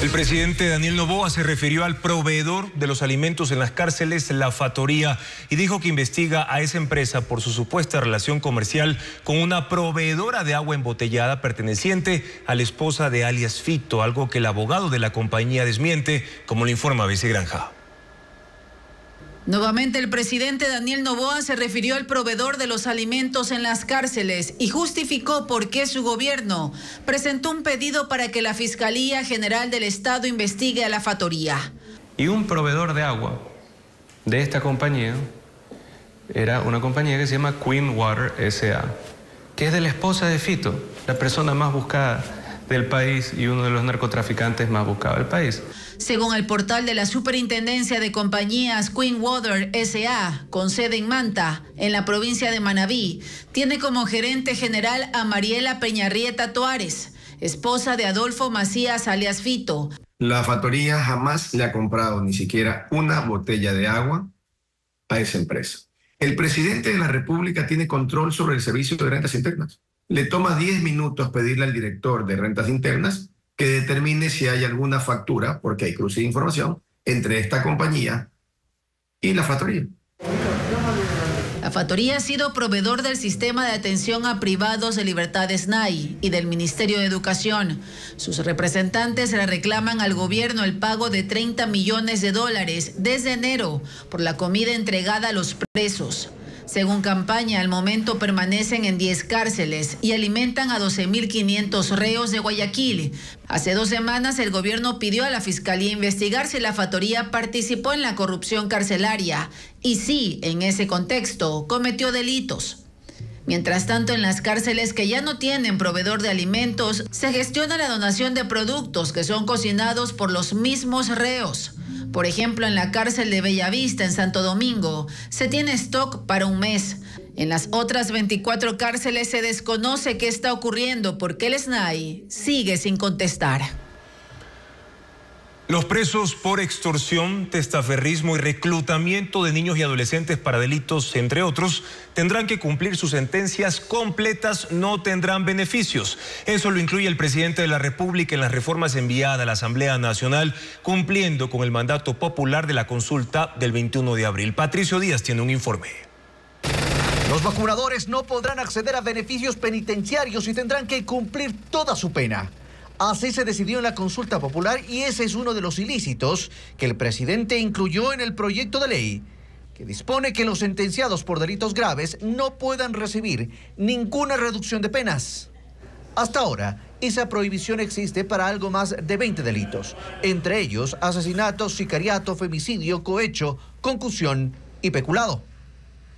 El presidente Daniel Noboa se refirió al proveedor de los alimentos en las cárceles, La Fatoría, y dijo que investiga a esa empresa por su supuesta relación comercial con una proveedora de agua embotellada perteneciente a la esposa de alias Fito, algo que el abogado de la compañía desmiente, como lo informa ABC Granja. Nuevamente el presidente Daniel Noboa se refirió al proveedor de los alimentos en las cárceles y justificó por qué su gobierno presentó un pedido para que la Fiscalía General del Estado investigue a La Fatoría. Y un proveedor de agua de esta compañía era una compañía que se llama Queen Water S.A., que es de la esposa de Fito, la persona más buscada del país y uno de los narcotraficantes más buscados del país. Según el portal de la Superintendencia de Compañías, Queen Water S.A., con sede en Manta, en la provincia de Manabí, tiene como gerente general a Mariela Peñarrieta Tuárez, esposa de Adolfo Macías alias Fito. La factoría jamás le ha comprado ni siquiera una botella de agua a esa empresa. El presidente de la República tiene control sobre el servicio de rentas internas. Le toma 10 minutos pedirle al director de rentas internas que determine si hay alguna factura, porque hay cruce de información, entre esta compañía y la factoría. La factoría ha sido proveedor del sistema de atención a privados de libertad SNAI y del Ministerio de Educación. Sus representantes le reclaman al gobierno el pago de $30 millones desde enero por la comida entregada a los presos. Según campaña, al momento permanecen en 10 cárceles y alimentan a 12.500 reos de Guayaquil. Hace 2 semanas el gobierno pidió a la Fiscalía investigar si la factoría participó en la corrupción carcelaria y si, en ese contexto, cometió delitos. Mientras tanto, en las cárceles que ya no tienen proveedor de alimentos, se gestiona la donación de productos que son cocinados por los mismos reos. Por ejemplo, en la cárcel de Bellavista, en Santo Domingo, se tiene stock para un mes. En las otras 24 cárceles se desconoce qué está ocurriendo porque el SNAI sigue sin contestar. Los presos por extorsión, testaferrismo y reclutamiento de niños y adolescentes para delitos, entre otros, tendrán que cumplir sus sentencias completas, no tendrán beneficios. Eso lo incluye el presidente de la República en las reformas enviadas a la Asamblea Nacional, cumpliendo con el mandato popular de la consulta del 21 de abril. Patricio Díaz tiene un informe. Los vacunadores no podrán acceder a beneficios penitenciarios y tendrán que cumplir toda su pena. Así se decidió en la consulta popular y ese es uno de los ilícitos que el presidente incluyó en el proyecto de ley que dispone que los sentenciados por delitos graves no puedan recibir ninguna reducción de penas. Hasta ahora, esa prohibición existe para algo más de 20 delitos, entre ellos asesinato, sicariato, femicidio, cohecho, concusión y peculado.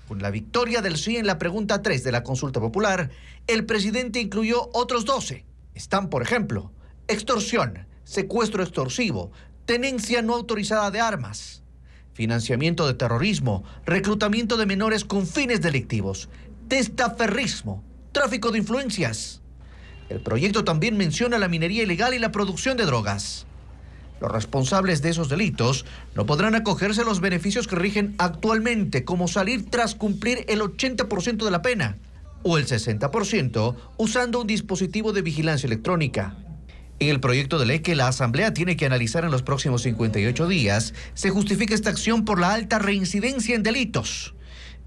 Con la victoria del sí en la pregunta 3 de la consulta popular, el presidente incluyó otros 12. Están, por ejemplo, extorsión, secuestro extorsivo, tenencia no autorizada de armas, financiamiento de terrorismo, reclutamiento de menores con fines delictivos, testaferrismo, tráfico de influencias. El proyecto también menciona la minería ilegal y la producción de drogas. Los responsables de esos delitos no podrán acogerse a los beneficios que rigen actualmente, como salir tras cumplir el 80% de la pena o el 60% usando un dispositivo de vigilancia electrónica. En el proyecto de ley que la Asamblea tiene que analizar en los próximos 58 días, se justifica esta acción por la alta reincidencia en delitos.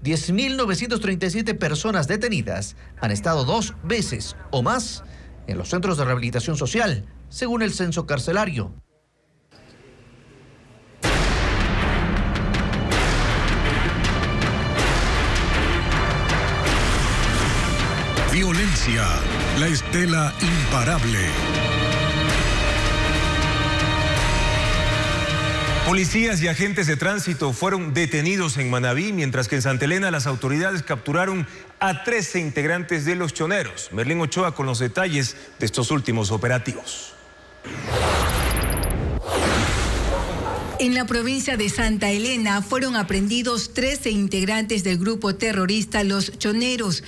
10.937 personas detenidas han estado 2 veces o más en los centros de rehabilitación social, según el censo carcelario. Violencia, la estela imparable. Policías y agentes de tránsito fueron detenidos en Manabí, mientras que en Santa Elena las autoridades capturaron a 13 integrantes de los choneros. Merlín Ochoa con los detalles de estos últimos operativos. En la provincia de Santa Elena fueron aprehendidos 13 integrantes del grupo terrorista Los Choneros.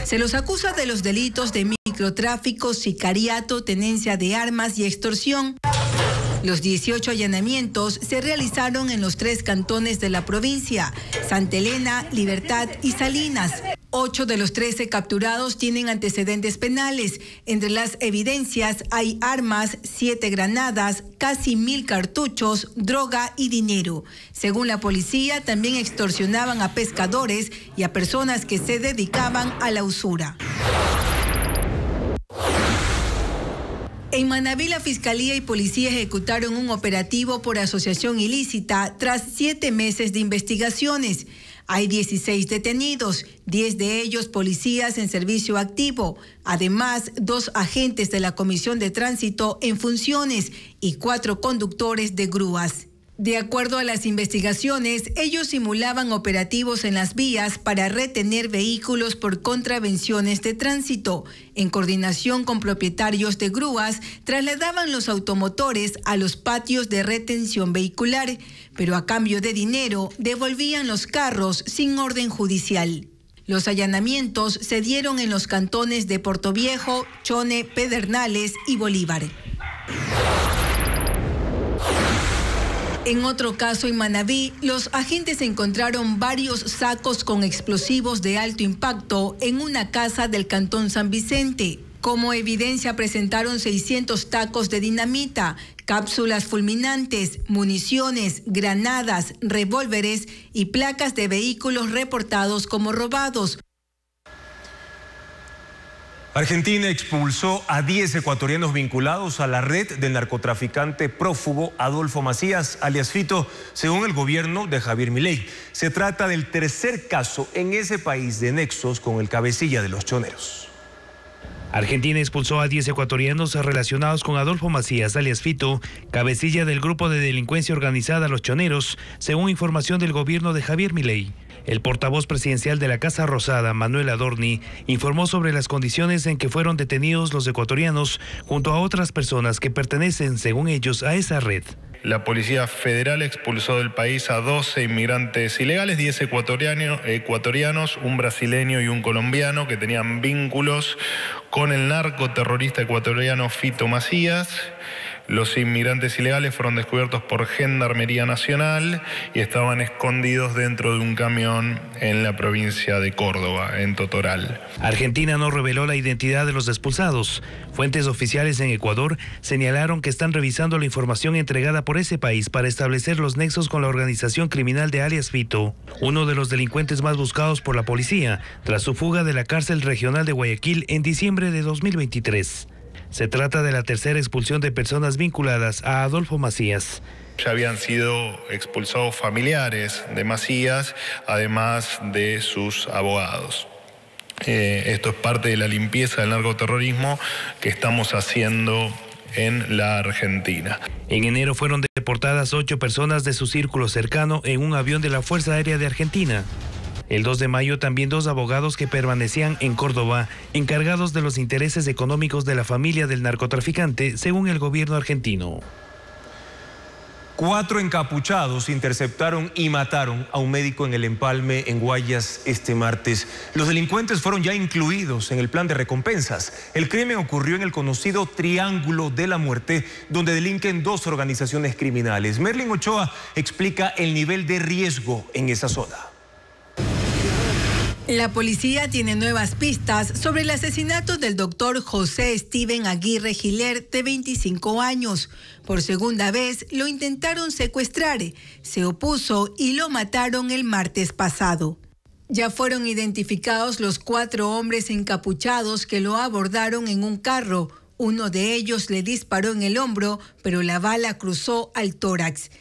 Se los acusa de los delitos de microtráfico, sicariato, tenencia de armas y extorsión. Los 18 allanamientos se realizaron en los 3 cantones de la provincia, Santa Elena, Libertad y Salinas. 8 de los 13 capturados tienen antecedentes penales. Entre las evidencias hay armas, 7 granadas, casi 1.000 cartuchos, droga y dinero. Según la policía, también extorsionaban a pescadores y a personas que se dedicaban a la usura. En Manabí, la Fiscalía y Policía ejecutaron un operativo por asociación ilícita tras 7 meses de investigaciones. Hay 16 detenidos, 10 de ellos policías en servicio activo. Además, 2 agentes de la Comisión de Tránsito en funciones y 4 conductores de grúas. De acuerdo a las investigaciones, ellos simulaban operativos en las vías para retener vehículos por contravenciones de tránsito. En coordinación con propietarios de grúas, trasladaban los automotores a los patios de retención vehicular, pero a cambio de dinero devolvían los carros sin orden judicial. Los allanamientos se dieron en los cantones de Portoviejo, Chone, Pedernales y Bolívar. En otro caso, en Manabí, los agentes encontraron varios sacos con explosivos de alto impacto en una casa del cantón San Vicente. Como evidencia presentaron 600 tacos de dinamita, cápsulas fulminantes, municiones, granadas, revólveres y placas de vehículos reportados como robados. Argentina expulsó a 10 ecuatorianos vinculados a la red del narcotraficante prófugo Adolfo Macías, alias Fito, según el gobierno de Javier Milei. Se trata del tercer caso en ese país de nexos con el cabecilla de los choneros. Argentina expulsó a 10 ecuatorianos relacionados con Adolfo Macías, alias Fito, cabecilla del grupo de delincuencia organizada Los Choneros, según información del gobierno de Javier Milei. El portavoz presidencial de la Casa Rosada, Manuel Adorni, informó sobre las condiciones en que fueron detenidos los ecuatorianos junto a otras personas que pertenecen, según ellos, a esa red. La Policía Federal expulsó del país a 12 inmigrantes ilegales, 10 ecuatorianos, un brasileño y un colombiano que tenían vínculos con el narcoterrorista ecuatoriano Fito Macías. Los inmigrantes ilegales fueron descubiertos por Gendarmería Nacional y estaban escondidos dentro de un camión en la provincia de Córdoba, en Totoral. Argentina no reveló la identidad de los expulsados. Fuentes oficiales en Ecuador señalaron que están revisando la información entregada por ese país para establecer los nexos con la organización criminal de alias Fito, uno de los delincuentes más buscados por la policía, tras su fuga de la cárcel regional de Guayaquil en diciembre de 2023. Se trata de la tercera expulsión de personas vinculadas a Adolfo Macías. Ya habían sido expulsados familiares de Macías, además de sus abogados. Esto es parte de la limpieza del narcoterrorismo que estamos haciendo en la Argentina. En enero fueron deportadas 8 personas de su círculo cercano en un avión de la Fuerza Aérea de Argentina. El 2 de mayo también 2 abogados que permanecían en Córdoba, encargados de los intereses económicos de la familia del narcotraficante, según el gobierno argentino. 4 encapuchados interceptaron y mataron a un médico en el Empalme, en Guayas, este martes. Los delincuentes fueron ya incluidos en el plan de recompensas. El crimen ocurrió en el conocido Triángulo de la Muerte, donde delinquen 2 organizaciones criminales. Merlin Ochoa explica el nivel de riesgo en esa zona. La policía tiene nuevas pistas sobre el asesinato del doctor José Steven Aguirre Giler, de 25 años. Por segunda vez lo intentaron secuestrar, se opuso y lo mataron el martes pasado. Ya fueron identificados los 4 hombres encapuchados que lo abordaron en un carro. Uno de ellos le disparó en el hombro, pero la bala cruzó al tórax.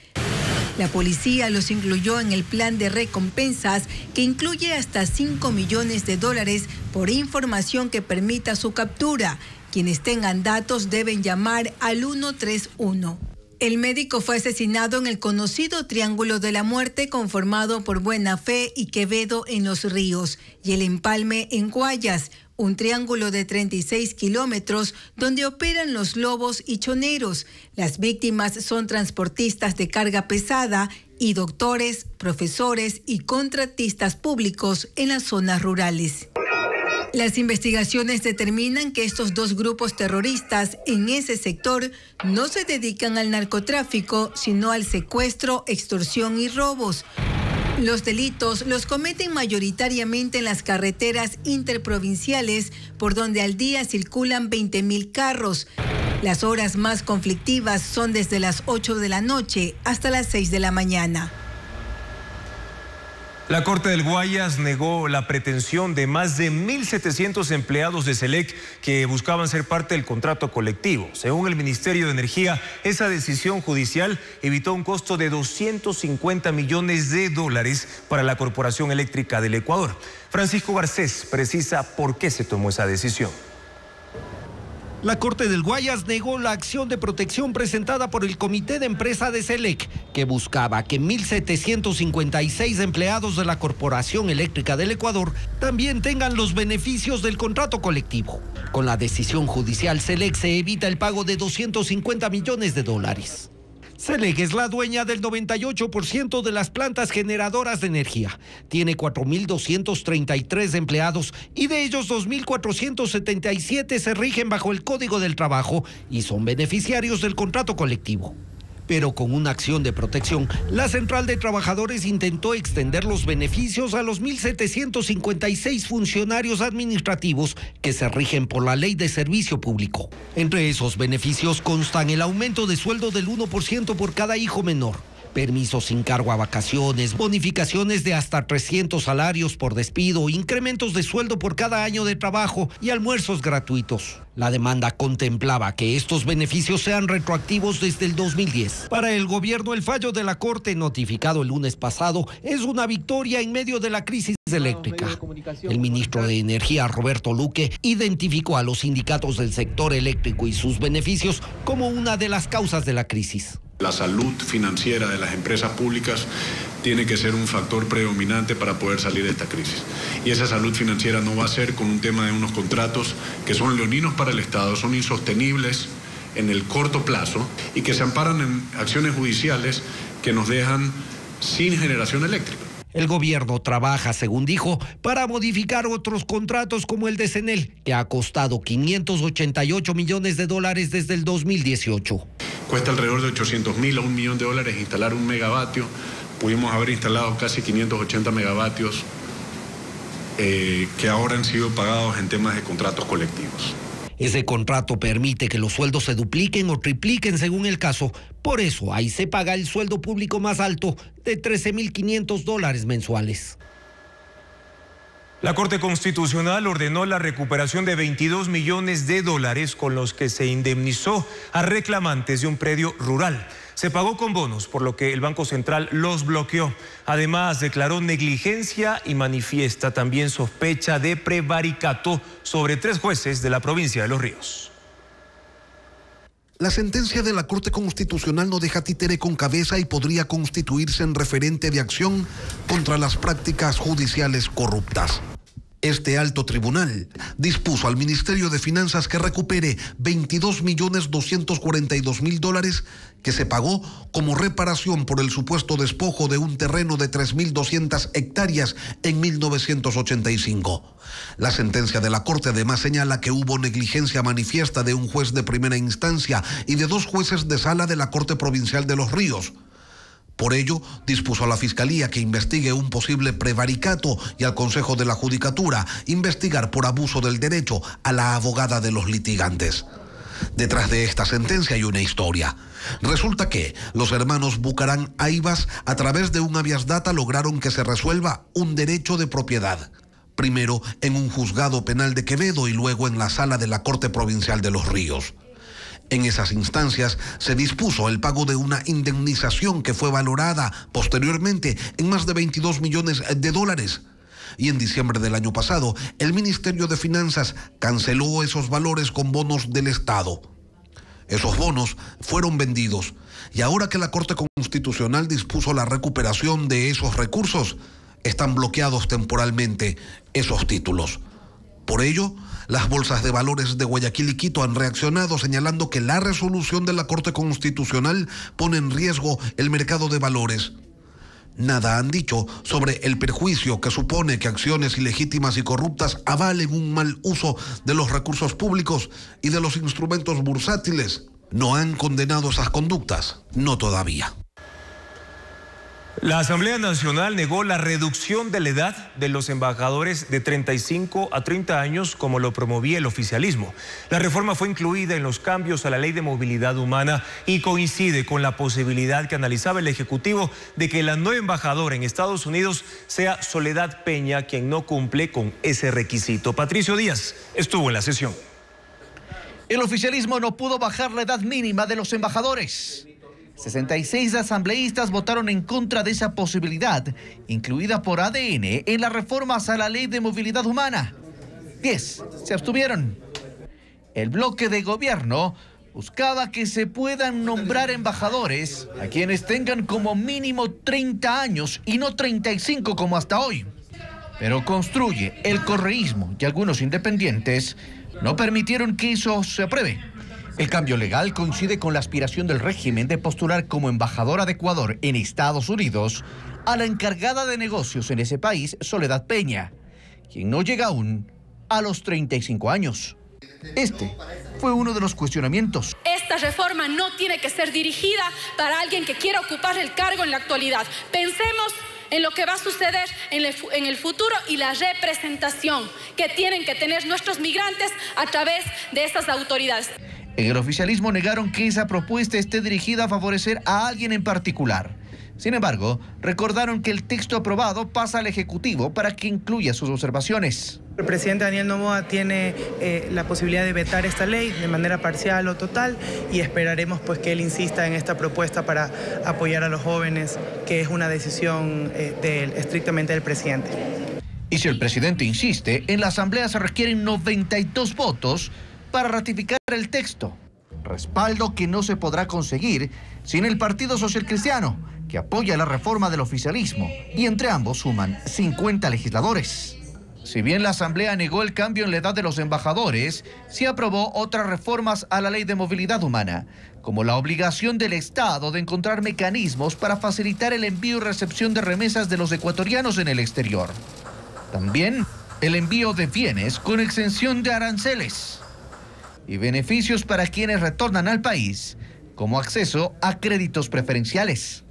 La policía los incluyó en el plan de recompensas, que incluye hasta $5 millones por información que permita su captura. Quienes tengan datos deben llamar al 131. El médico fue asesinado en el conocido Triángulo de la Muerte, conformado por Buena Fe y Quevedo en Los Ríos y el Empalme en Guayas, un triángulo de 36 kilómetros donde operan los lobos y choneros. Las víctimas son transportistas de carga pesada y doctores, profesores y contratistas públicos en las zonas rurales. Las investigaciones determinan que estos 2 grupos terroristas en ese sector no se dedican al narcotráfico, sino al secuestro, extorsión y robos. Los delitos los cometen mayoritariamente en las carreteras interprovinciales, por donde al día circulan 20.000 carros. Las horas más conflictivas son desde las 8 de la noche hasta las 6 de la mañana. La Corte del Guayas negó la pretensión de más de 1.700 empleados de SELEC que buscaban ser parte del contrato colectivo. Según el Ministerio de Energía, esa decisión judicial evitó un costo de $250 millones para la Corporación Eléctrica del Ecuador. Francisco Garcés precisa por qué se tomó esa decisión. La Corte del Guayas negó la acción de protección presentada por el Comité de Empresa de SELEC, que buscaba que 1.756 empleados de la Corporación Eléctrica del Ecuador también tengan los beneficios del contrato colectivo. Con la decisión judicial, SELEC se evita el pago de $250 millones. SELEC es la dueña del 98% de las plantas generadoras de energía. Tiene 4.233 empleados y de ellos 2.477 se rigen bajo el Código del Trabajo y son beneficiarios del contrato colectivo. Pero con una acción de protección, la Central de Trabajadores intentó extender los beneficios a los 1.756 funcionarios administrativos que se rigen por la Ley de Servicio Público. Entre esos beneficios constan el aumento de sueldo del 1% por cada hijo menor, permisos sin cargo a vacaciones, bonificaciones de hasta 300 salarios por despido, incrementos de sueldo por cada año de trabajo y almuerzos gratuitos. La demanda contemplaba que estos beneficios sean retroactivos desde el 2010. Para el gobierno, el fallo de la Corte, notificado el lunes pasado, es una victoria en medio de la crisis eléctrica. El ministro de Energía, Roberto Luque, identificó a los sindicatos del sector eléctrico y sus beneficios como una de las causas de la crisis. La salud financiera de las empresas públicas tiene que ser un factor predominante para poder salir de esta crisis. Y esa salud financiera no va a ser con un tema de unos contratos que son leoninos para el Estado, son insostenibles en el corto plazo y que se amparan en acciones judiciales que nos dejan sin generación eléctrica. El gobierno trabaja, según dijo, para modificar otros contratos como el de CENEL, que ha costado $588 millones desde el 2018. Cuesta alrededor de $800.000 a $1 millón instalar un megavatio. Pudimos haber instalado casi 580 megavatios que ahora han sido pagados en temas de contratos colectivos. Ese contrato permite que los sueldos se dupliquen o tripliquen según el caso. Por eso ahí se paga el sueldo público más alto de $13.500 mensuales. La Corte Constitucional ordenó la recuperación de $22 millones con los que se indemnizó a reclamantes de un predio rural. Se pagó con bonos, por lo que el Banco Central los bloqueó. Además, declaró negligencia y manifiesta también sospecha de prevaricato sobre 3 jueces de la provincia de Los Ríos. La sentencia de la Corte Constitucional no deja títere con cabeza y podría constituirse en referente de acción contra las prácticas judiciales corruptas. Este alto tribunal dispuso al Ministerio de Finanzas que recupere $22.242.000 que se pagó como reparación por el supuesto despojo de un terreno de 3.200 hectáreas en 1985. La sentencia de la Corte además señala que hubo negligencia manifiesta de un juez de primera instancia y de 2 jueces de sala de la Corte Provincial de Los Ríos. Por ello, dispuso a la Fiscalía que investigue un posible prevaricato y al Consejo de la Judicatura investigar por abuso del derecho a la abogada de los litigantes. Detrás de esta sentencia hay una historia. Resulta que los hermanos Bucarán Aivas, a través de un habeas data, lograron que se resuelva un derecho de propiedad. Primero en un juzgado penal de Quevedo y luego en la sala de la Corte Provincial de Los Ríos. En esas instancias se dispuso el pago de una indemnización que fue valorada posteriormente en más de $22 millones. Y en diciembre del año pasado, el Ministerio de Finanzas canceló esos valores con bonos del Estado. Esos bonos fueron vendidos y ahora que la Corte Constitucional dispuso la recuperación de esos recursos, están bloqueados temporalmente esos títulos. Por ello, las bolsas de valores de Guayaquil y Quito han reaccionado señalando que la resolución de la Corte Constitucional pone en riesgo el mercado de valores. Nada han dicho sobre el perjuicio que supone que acciones ilegítimas y corruptas avalen un mal uso de los recursos públicos y de los instrumentos bursátiles. No han condenado esas conductas, no todavía. La Asamblea Nacional negó la reducción de la edad de los embajadores de 35 a 30 años como lo promovía el oficialismo. La reforma fue incluida en los cambios a la Ley de Movilidad Humana y coincide con la posibilidad que analizaba el Ejecutivo de que la nueva embajadora en Estados Unidos sea Soledad Peña, quien no cumple con ese requisito. Patricio Díaz estuvo en la sesión. El oficialismo no pudo bajar la edad mínima de los embajadores. 66 asambleístas votaron en contra de esa posibilidad, incluida por ADN en las reformas a la Ley de Movilidad Humana. 10 se abstuvieron. El bloque de gobierno buscaba que se puedan nombrar embajadores a quienes tengan como mínimo 30 años y no 35 como hasta hoy. Pero Construye, el correísmo y algunos independientes no permitieron que eso se apruebe. El cambio legal coincide con la aspiración del régimen de postular como embajadora de Ecuador en Estados Unidos a la encargada de negocios en ese país, Soledad Peña, quien no llega aún a los 35 años. Este fue uno de los cuestionamientos. Esta reforma no tiene que ser dirigida para alguien que quiera ocupar el cargo en la actualidad. Pensemos en lo que va a suceder en el futuro y la representación que tienen que tener nuestros migrantes a través de estas autoridades. En el oficialismo negaron que esa propuesta esté dirigida a favorecer a alguien en particular. Sin embargo, recordaron que el texto aprobado pasa al Ejecutivo para que incluya sus observaciones. El presidente Daniel Noboa tiene la posibilidad de vetar esta ley de manera parcial o total y esperaremos pues que él insista en esta propuesta para apoyar a los jóvenes, que es una decisión estrictamente del presidente. Y si el presidente insiste, en la Asamblea se requieren 92 votos para ratificar el texto. Respaldo que no se podrá conseguir sin el Partido Social Cristiano, que apoya la reforma del oficialismo, y entre ambos suman 50 legisladores. Si bien la Asamblea negó el cambio en la edad de los embajadores, sí aprobó otras reformas a la Ley de Movilidad Humana, como la obligación del Estado de encontrar mecanismos para facilitar el envío y recepción de remesas de los ecuatorianos en el exterior. También el envío de bienes con exención de aranceles y beneficios para quienes retornan al país, como acceso a créditos preferenciales.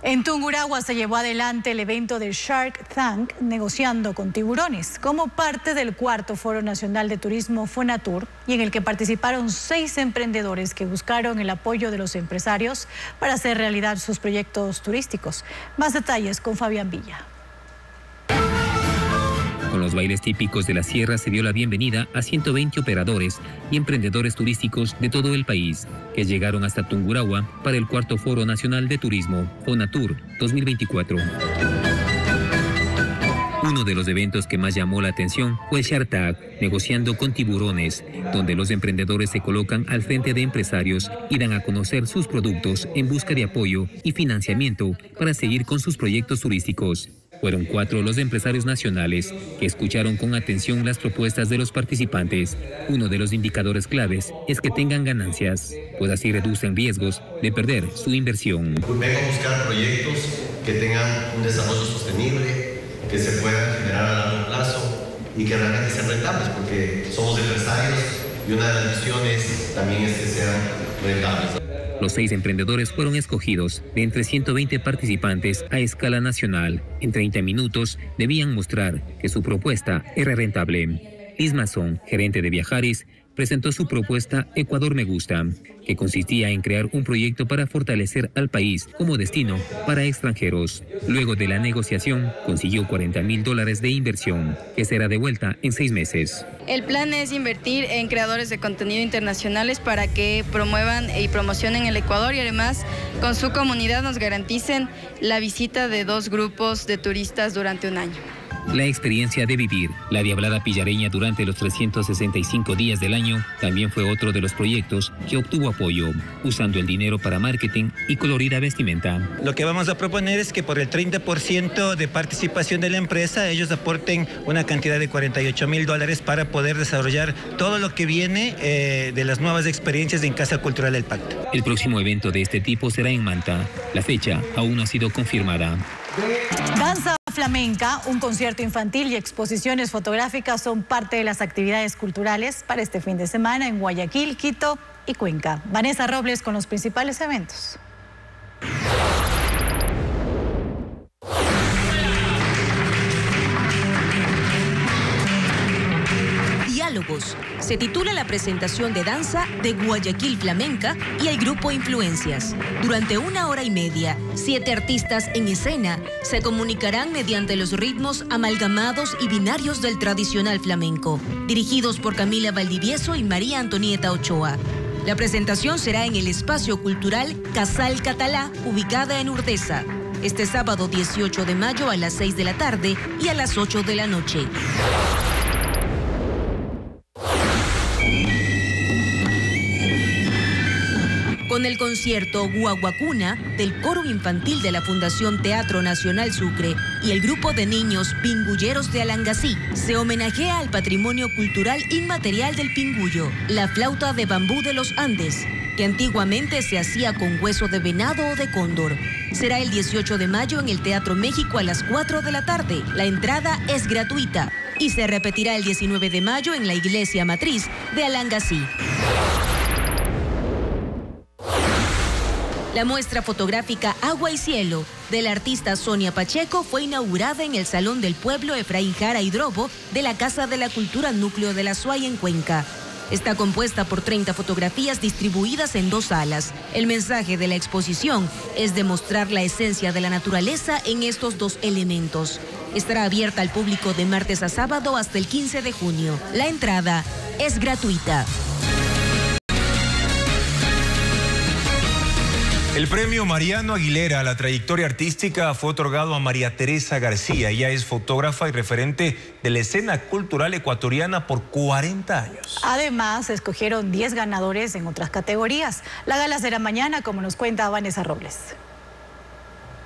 En Tungurahua se llevó adelante el evento de Shark Tank negociando con tiburones como parte del 4º Foro Nacional de Turismo Fonatur, y en el que participaron 6 emprendedores que buscaron el apoyo de los empresarios para hacer realidad sus proyectos turísticos. Más detalles con Fabián Villa. Con los bailes típicos de la sierra se dio la bienvenida a 120 operadores y emprendedores turísticos de todo el país, que llegaron hasta Tungurahua para el 4º Foro Nacional de Turismo, Fonatur 2024. Uno de los eventos que más llamó la atención fue el Shark Tank, negociando con tiburones, donde los emprendedores se colocan al frente de empresarios y dan a conocer sus productos en busca de apoyo y financiamiento para seguir con sus proyectos turísticos. Fueron 4 los empresarios nacionales que escucharon con atención las propuestas de los participantes. Uno de los indicadores claves es que tengan ganancias, pues así reducen riesgos de perder su inversión. Vengo a buscar proyectos que tengan un desarrollo sostenible, que se puedan generar a largo plazo y que realmente sean rentables, porque somos empresarios y una de las misiones también es que sean rentables. Los 6 emprendedores fueron escogidos de entre 120 participantes a escala nacional. En 30 minutos debían mostrar que su propuesta era rentable. Liz Mazón, gerente de Viajaris, presentó su propuesta Ecuador Me Gusta, que consistía en crear un proyecto para fortalecer al país como destino para extranjeros. Luego de la negociación, consiguió $40,000 de inversión, que será devuelta en 6 meses. El plan es invertir en creadores de contenido internacionales para que promuevan y promocionen el Ecuador y además con su comunidad nos garanticen la visita de 2 grupos de turistas durante un año. La experiencia de vivir la Diablada Pillareña durante los 365 días del año también fue otro de los proyectos que obtuvo apoyo, usando el dinero para marketing y colorida vestimenta. Lo que vamos a proponer es que por el 30% de participación de la empresa, ellos aporten una cantidad de $48,000 para poder desarrollar todo lo que viene de las nuevas experiencias en Casa Cultural del Pacto. El próximo evento de este tipo será en Manta. La fecha aún no ha sido confirmada. Danza flamenca, un concierto infantil y exposiciones fotográficas son parte de las actividades culturales para este fin de semana en Guayaquil, Quito y Cuenca. Vanessa Robles con los principales eventos. Diálogos. Se titula la presentación de danza de Guayaquil Flamenca y el grupo Influencias. Durante 1 hora y media, 7 artistas en escena se comunicarán mediante los ritmos amalgamados y binarios del tradicional flamenco, dirigidos por Camila Valdivieso y María Antonieta Ochoa. La presentación será en el espacio cultural Casal Catalá, ubicada en Urdesa, este sábado 18 de mayo a las 6 de la tarde y a las 8 de la noche. con el concierto Guaguacuna del Coro Infantil de la Fundación Teatro Nacional Sucre y el grupo de niños Pingulleros de Alangasí. Se homenajea al patrimonio cultural inmaterial del pingullo, la flauta de bambú de los Andes, que antiguamente se hacía con hueso de venado o de cóndor. Será el 18 de mayo en el Teatro México a las 4 de la tarde. La entrada es gratuita y se repetirá el 19 de mayo en la iglesia matriz de Alangasí. La muestra fotográfica Agua y Cielo de la artista Sonia Pacheco fue inaugurada en el Salón del Pueblo Efraín Jara Hidrobo de la Casa de la Cultura Núcleo de la Suay en Cuenca. Está compuesta por 30 fotografías distribuidas en 2 salas. El mensaje de la exposición es demostrar la esencia de la naturaleza en estos 2 elementos. Estará abierta al público de martes a sábado hasta el 15 de junio. La entrada es gratuita. El premio Mariano Aguilera a la trayectoria artística fue otorgado a María Teresa García. Ella es fotógrafa y referente de la escena cultural ecuatoriana por 40 años. Además, se escogieron 10 ganadores en otras categorías. La gala será mañana, como nos cuenta Vanessa Robles.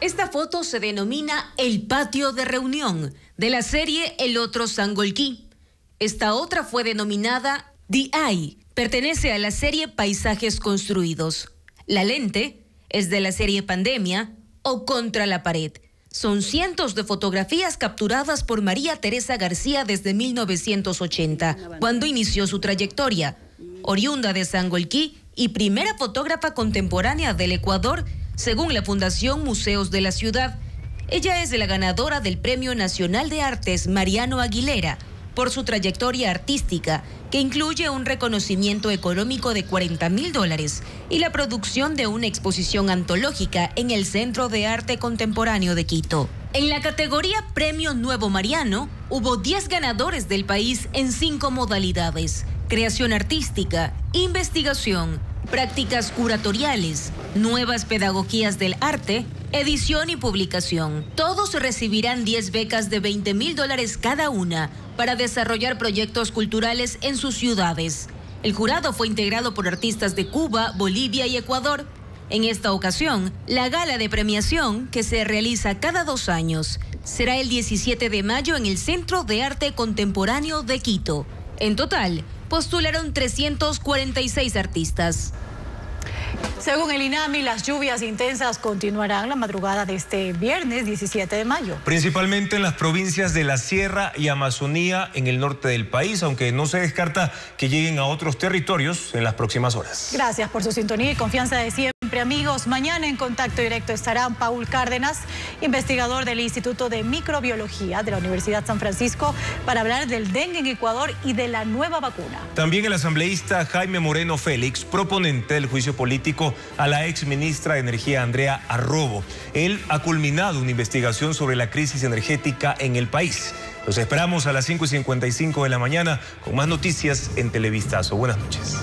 Esta foto se denomina El Patio de Reunión, de la serie El Otro Sangolquí. Esta otra fue denominada The Eye, pertenece a la serie Paisajes Construidos. La lente es de la serie Pandemia o Contra la Pared. Son cientos de fotografías capturadas por María Teresa García desde 1980, cuando inició su trayectoria. Oriunda de Sangolquí y primera fotógrafa contemporánea del Ecuador, según la Fundación Museos de la Ciudad. Ella es la ganadora del Premio Nacional de Artes Mariano Aguilera por su trayectoria artística, que incluye un reconocimiento económico de $40.000 y la producción de una exposición antológica en el Centro de Arte Contemporáneo de Quito. En la categoría Premio Nuevo Mariano, hubo 10 ganadores del país en 5 modalidades: creación artística, investigación, prácticas curatoriales, nuevas pedagogías del arte, edición y publicación. Todos recibirán 10 becas de $20.000 cada una para desarrollar proyectos culturales en sus ciudades. El jurado fue integrado por artistas de Cuba, Bolivia y Ecuador. En esta ocasión, la gala de premiación, que se realiza cada 2 años, será el 17 de mayo en el Centro de Arte Contemporáneo de Quito. En total, postularon 346 artistas. Según el INAMI, las lluvias intensas continuarán la madrugada de este viernes 17 de mayo. Principalmente en las provincias de la Sierra y Amazonía en el norte del país, aunque no se descarta que lleguen a otros territorios en las próximas horas. Gracias por su sintonía y confianza de siempre, amigos. Mañana en Contacto Directo estarán Paul Cárdenas, investigador del Instituto de Microbiología de la Universidad San Francisco, para hablar del dengue en Ecuador y de la nueva vacuna. También el asambleísta Jaime Moreno Félix, proponente del juicio político a la ex ministra de Energía Andrea Arrobo. Él ha culminado una investigación sobre la crisis energética en el país. Los esperamos a las 5:55 de la mañana con más noticias en Televistazo. Buenas noches.